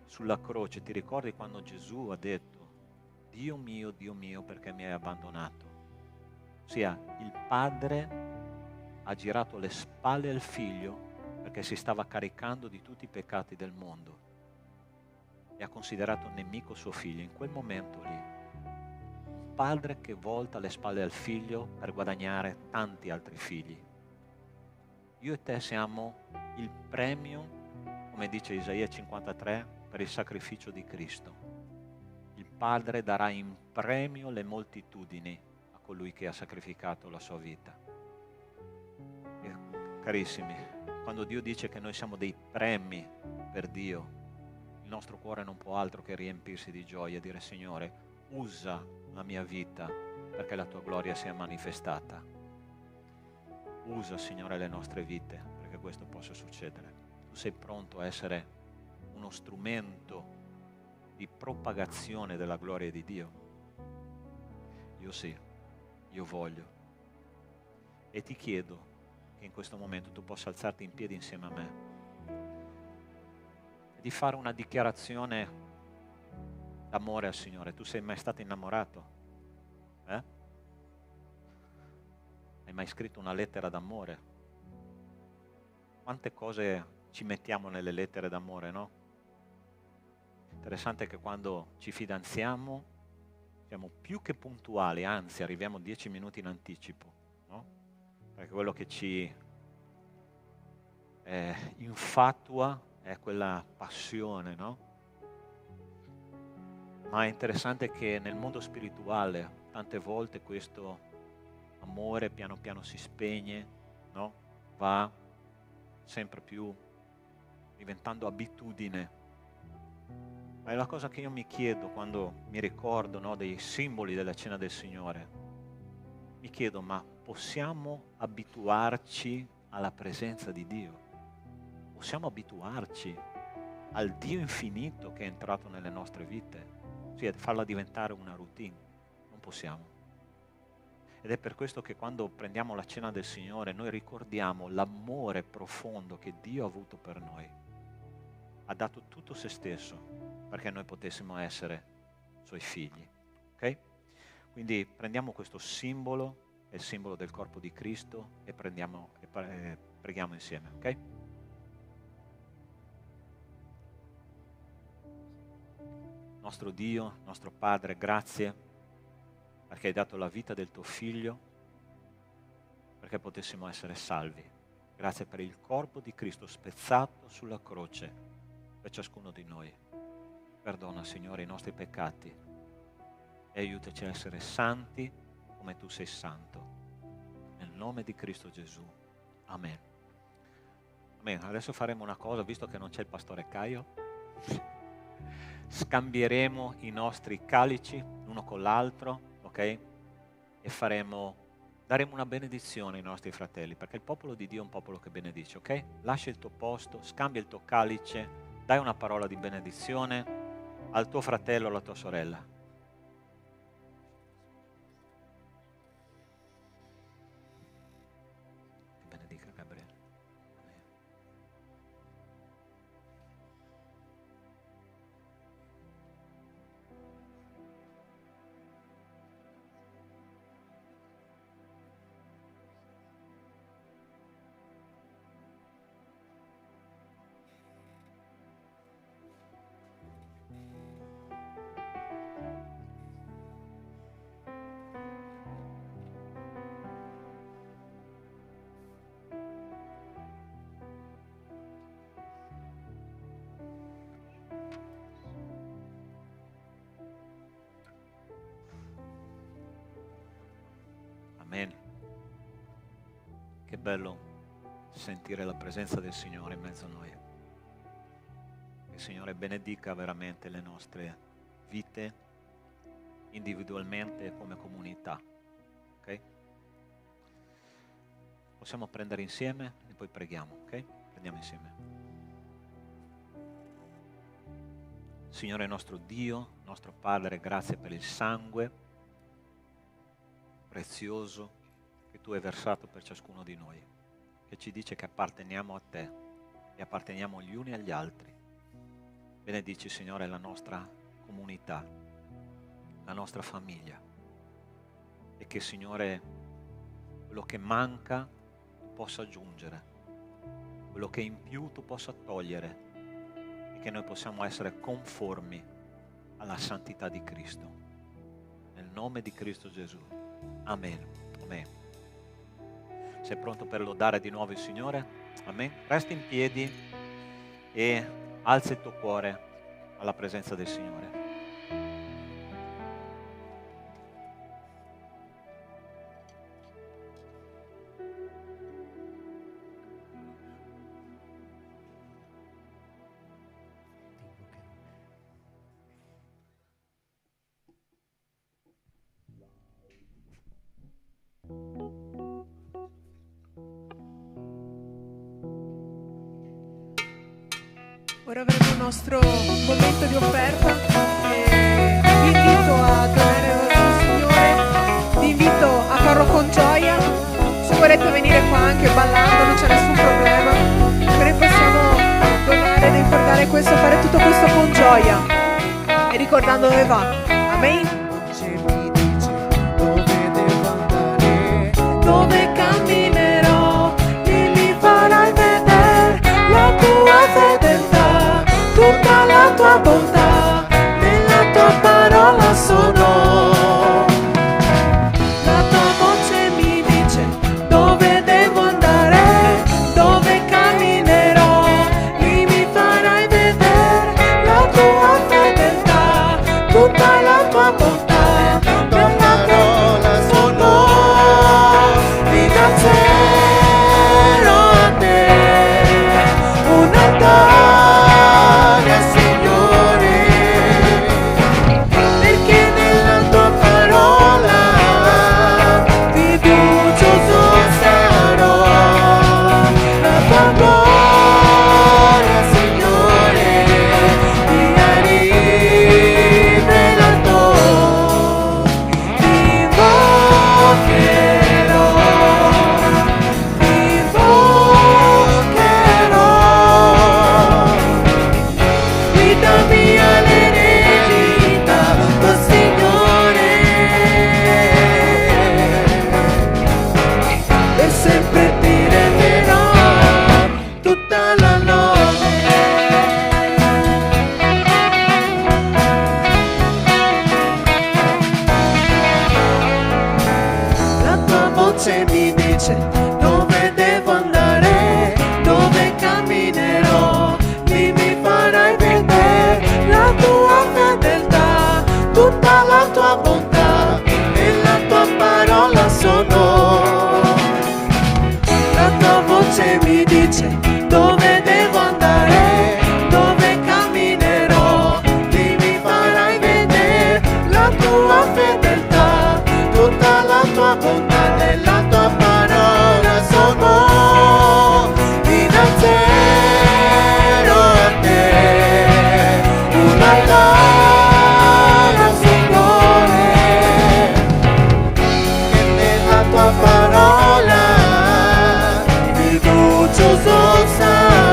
sulla croce, ti ricordi quando Gesù ha detto: Dio mio, perché mi hai abbandonato? Ossia, il padre ha girato le spalle al figlio perché si stava caricando di tutti i peccati del mondo e ha considerato nemico suo figlio. In quel momento lì, un padre che volta le spalle al figlio per guadagnare tanti altri figli. Io e te siamo il premio, come dice Isaia 53, per il sacrificio di Cristo. Il Padre darà in premio le moltitudini a colui che ha sacrificato la sua vita. E, carissimi, quando Dio dice che noi siamo dei premi per Dio, il nostro cuore non può altro che riempirsi di gioia e dire: Signore, usa la mia vita perché la tua gloria sia manifestata. Usa, Signore, le nostre vite perché questo possa succedere. Tu sei pronto a essere uno strumento di propagazione della gloria di Dio? Io sì, io voglio. E ti chiedo che in questo momento tu possa alzarti in piedi insieme a me e di fare una dichiarazione d'amore al Signore. Tu sei mai stato innamorato? Hai mai scritto una lettera d'amore? Quante cose ci mettiamo nelle lettere d'amore, no? Interessante che quando ci fidanziamo siamo più che puntuali, anzi arriviamo 10 minuti in anticipo, no? Perché quello che ci infatua è quella passione, no? Ma è interessante che nel mondo spirituale tante volte questo amore piano piano si spegne, no? Va sempre più diventando abitudine. Ma è la cosa che io mi chiedo quando mi ricordo, no, dei simboli della cena del Signore. Mi chiedo, ma possiamo abituarci alla presenza di Dio? Possiamo abituarci al Dio infinito che è entrato nelle nostre vite? Sì, farla diventare una routine. Non possiamo. Ed è per questo che quando prendiamo la cena del Signore noi ricordiamo l'amore profondo che Dio ha avuto per noi. Ha dato tutto se stesso perché noi potessimo essere suoi figli. Ok? Quindi prendiamo questo simbolo, è il simbolo del corpo di Cristo, e preghiamo insieme. Ok? Nostro Dio, nostro Padre, grazie perché hai dato la vita del tuo Figlio perché potessimo essere salvi. Grazie per il corpo di Cristo spezzato sulla croce per ciascuno di noi. Perdona, Signore, i nostri peccati e aiutaci a essere santi come tu sei santo. Nel nome di Cristo Gesù. Amen. Amen. Adesso faremo una cosa, visto che non c'è il pastore Caio. Scambieremo i nostri calici l'uno con l'altro, ok? E daremo una benedizione ai nostri fratelli, perché il popolo di Dio è un popolo che benedice, ok? Lascia il tuo posto, scambia il tuo calice, dai una parola di benedizione al tuo fratello o alla tua sorella. Ti benedica Gabriele. Amen. Che bello sentire la presenza del Signore in mezzo a noi. Che il Signore benedica veramente le nostre vite, individualmente e come comunità. Ok? Possiamo prendere insieme e poi preghiamo, ok? Prendiamo insieme. Signore nostro Dio, nostro Padre, grazie per il sangue prezioso che Tu hai versato per ciascuno di noi, che ci dice che apparteniamo a Te e apparteniamo gli uni agli altri. Benedici, Signore, la nostra comunità, la nostra famiglia, e che, Signore, quello che manca Tu possa aggiungere, quello che è in più Tu possa togliere, e che noi possiamo essere conformi alla santità di Cristo. Nel nome di Cristo Gesù. Amen. Amen. Sei pronto per lodare di nuovo il Signore? Amen. Resta in piedi e alza il tuo cuore alla presenza del Signore. Ora avremo il nostro momento di offerta e vi invito a donare al Signore, vi invito a farlo con gioia. Se volete venire qua anche ballando non c'è nessun problema, però possiamo donare e ricordare questo, fare tutto questo con gioia e ricordando dove va. Amen. Dove camminerò, lì mi farai vedere la tua fedeltà, tutta la tua bontà, nella tua parola sono. La tua voce mi dice dove devo andare, dove camminerò, lì mi farai vedere la tua fedeltà, tutta la tua bontà, nella tua parola sono. Rinalzerò a te un altare, Signore, perché nella tua parola fiducioso sarò. La tua gloria, Signore, mi hai rivelato. Ti invocherò, vita mia l'eredità, oh Signore, per sempre ti renderò tutta la lode. La tua voce mi dice dove devo andare, dove camminerò, lì mi farai vedere la tua fedeltà, tutta la tua bontà, nella tua parola sono. La tua voce mi dice dove devo andare, dove camminerò, lì mi farai vedere la tua fedeltà, tutta la tua bontà, nella tua parola sono. Rinalzerò a te un altare, Signore, che nella tua parola fiducioso sarò.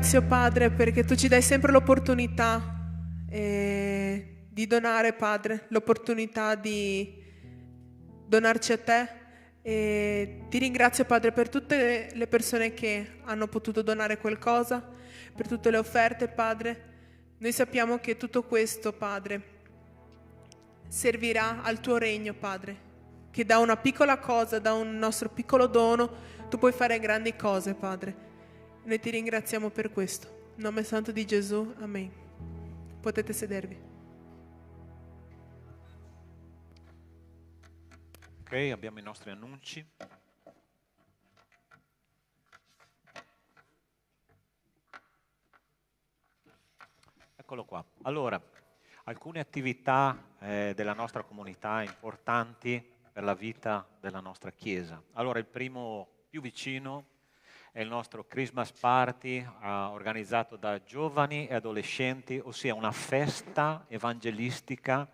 ringrazio, Padre, perché tu ci dai sempre l'opportunità di donare, Padre, l'opportunità di donarci a te. E ti ringrazio, Padre, per tutte le persone che hanno potuto donare qualcosa, per tutte le offerte, Padre. Noi sappiamo che tutto questo, Padre, servirà al tuo regno, Padre, che da una piccola cosa, da un nostro piccolo dono, tu puoi fare grandi cose, Padre. Noi ti ringraziamo per questo. In nome santo di Gesù, amen. Potete sedervi. Ok, abbiamo i nostri annunci. Eccolo qua. Allora, alcune attività della nostra comunità importanti per la vita della nostra Chiesa. Allora, il primo più vicino è il nostro Christmas Party organizzato da giovani e adolescenti, ossia una festa evangelistica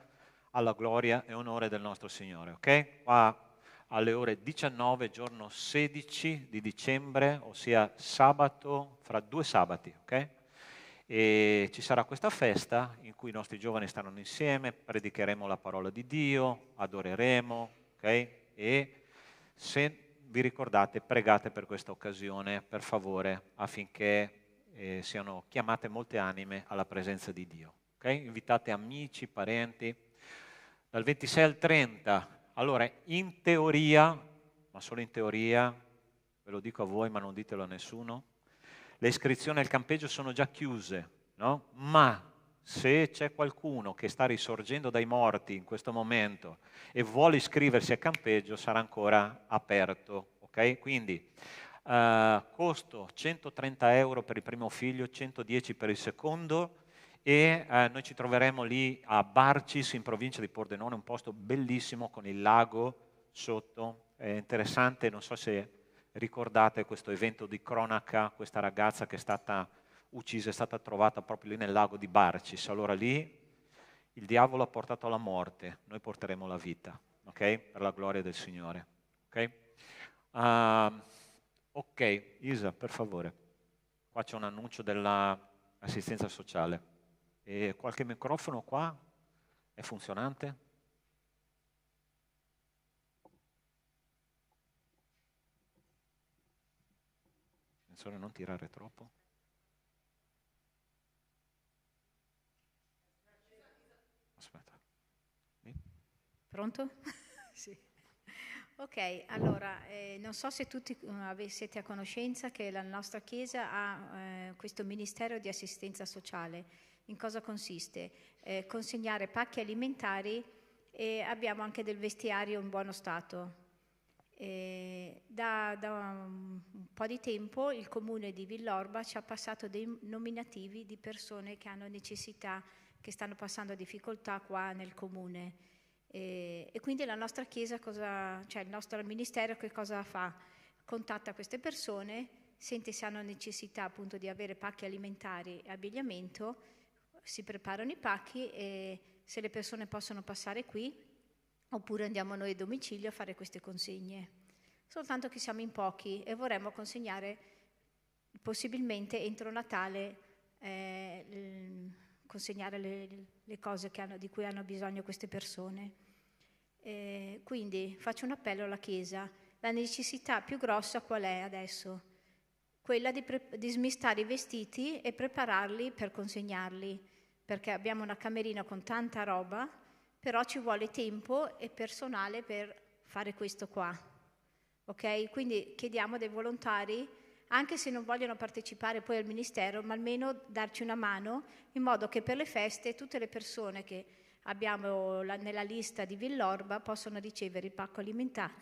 alla gloria e onore del nostro Signore. Ok? Qua alle ore 19, giorno 16 di dicembre, ossia sabato, fra 2 sabati. Ok? E ci sarà questa festa in cui i nostri giovani staranno insieme, predicheremo la parola di Dio, adoreremo, ok? E se vi ricordate, pregate per questa occasione, per favore, affinché siano chiamate molte anime alla presenza di Dio. Ok? Invitate amici, parenti. Dal 26 al 30, allora in teoria, ma solo in teoria, ve lo dico a voi ma non ditelo a nessuno, le iscrizioni al campeggio sono già chiuse, no? Ma se c'è qualcuno che sta risorgendo dai morti in questo momento e vuole iscriversi al campeggio, sarà ancora aperto, ok? Quindi costo 130 euro per il primo figlio, 110 per il secondo e noi ci troveremo lì a Barcis in provincia di Pordenone, un posto bellissimo con il lago sotto, è interessante, non so se ricordate questo evento di cronaca, questa ragazza che è stata uccisa, è stata trovata proprio lì nel lago di Barcis. Allora lì il diavolo ha portato la morte, noi porteremo la vita, ok? Per la gloria del Signore. Ok? Ok, Isa, per favore. Qua c'è un annuncio dell'assistenza sociale. E qualche microfono qua è funzionante? Non tirare troppo. Aspetta. Pronto? Sì. Ok, allora, non so se tutti siete a conoscenza che la nostra Chiesa ha questo Ministero di Assistenza Sociale. In cosa consiste? Consegnare pacchi alimentari e abbiamo anche del vestiario in buono stato. Da un po' di tempo il comune di Villorba ci ha passato dei nominativi di persone che hanno necessità, che stanno passando difficoltà qua nel comune. E quindi la nostra Chiesa, cioè il nostro ministero che cosa fa? Contatta queste persone, sente se hanno necessità appunto di avere pacchi alimentari e abbigliamento, si preparano i pacchi e se le persone possono passare qui oppure andiamo noi a domicilio a fare queste consegne. Soltanto che siamo in pochi e vorremmo consegnare possibilmente entro Natale, consegnare le cose di cui hanno bisogno queste persone. Quindi faccio un appello alla Chiesa. La necessità più grossa qual è adesso? Quella di smistare i vestiti e prepararli per consegnarli, perché abbiamo una camerina con tanta roba, però ci vuole tempo e personale per fare questo qua, ok? Quindi chiediamo dei volontari, anche se non vogliono partecipare poi al ministero, ma almeno darci una mano, in modo che per le feste tutte le persone che abbiamo nella lista di Villorba possono ricevere il pacco alimentare,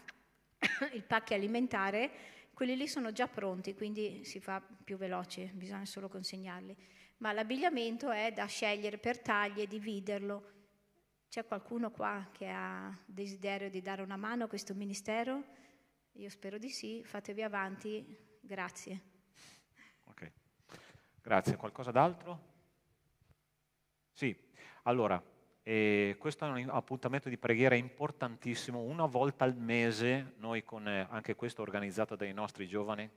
il pacco alimentare, quelli lì sono già pronti, quindi si fa più veloce, bisogna solo consegnarli. Ma l'abbigliamento è da scegliere per taglie, dividerlo. C'è qualcuno qua che ha desiderio di dare una mano a questo ministero? Io spero di sì, fatevi avanti, grazie. Ok, grazie. Qualcosa d'altro? Sì, allora, questo è un appuntamento di preghiera importantissimo, una volta al mese, noi con anche questo organizzato dai nostri giovani,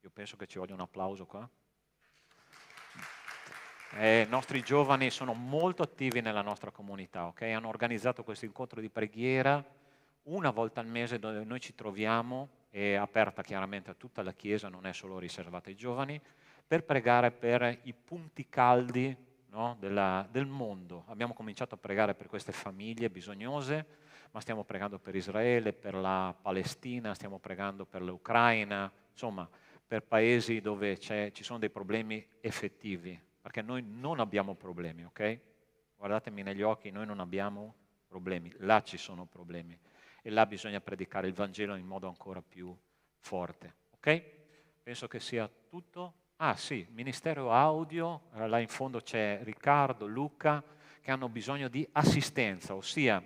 io penso che ci voglia un applauso qua. I nostri giovani sono molto attivi nella nostra comunità, ok? Hanno organizzato questo incontro di preghiera una volta al mese dove noi ci troviamo, è aperta chiaramente a tutta la Chiesa, non è solo riservata ai giovani, per pregare per i punti caldi, no, del mondo. Abbiamo cominciato a pregare per queste famiglie bisognose, ma stiamo pregando per Israele, per la Palestina, stiamo pregando per l'Ucraina, insomma, per paesi dove ci sono dei problemi effettivi, perché noi non abbiamo problemi, ok? Guardatemi negli occhi, noi non abbiamo problemi, là ci sono problemi e là bisogna predicare il Vangelo in modo ancora più forte, ok? Penso che sia tutto. Ah sì, Ministero Audio, là in fondo c'è Riccardo, Luca, che hanno bisogno di assistenza, ossia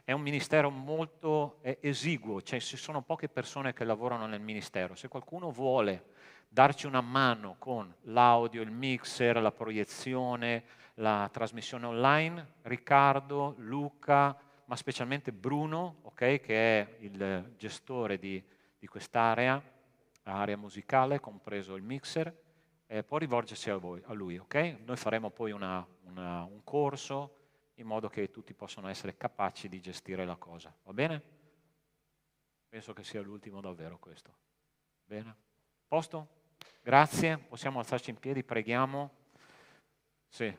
è un ministero molto esiguo, cioè ci sono poche persone che lavorano nel ministero. Se qualcuno vuole darci una mano con l'audio, il mixer, la proiezione, la trasmissione online, Riccardo, Luca, ma specialmente Bruno, okay, che è il gestore di quest'area, area musicale, compreso il mixer, può rivolgersi a lui. Okay? Noi faremo poi un corso in modo che tutti possano essere capaci di gestire la cosa. Va bene? Penso che sia l'ultimo davvero questo. Bene? Posto? Grazie. Possiamo alzarci in piedi, preghiamo. Sì.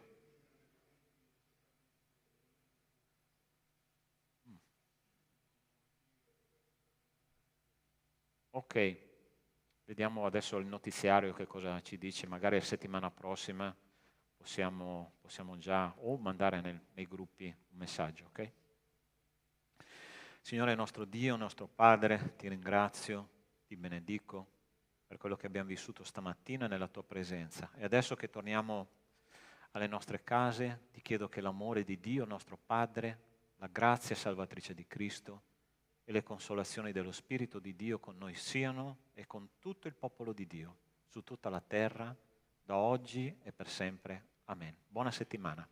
Ok, vediamo adesso il notiziario che cosa ci dice, magari la settimana prossima possiamo già o mandare nei gruppi un messaggio, ok? Signore nostro Dio, nostro Padre, ti ringrazio, ti benedico per quello che abbiamo vissuto stamattina nella tua presenza. E adesso che torniamo alle nostre case, ti chiedo che l'amore di Dio, nostro Padre, la grazia salvatrice di Cristo e le consolazioni dello Spirito di Dio con noi siano e con tutto il popolo di Dio, su tutta la terra, da oggi e per sempre. Amen. Buona settimana.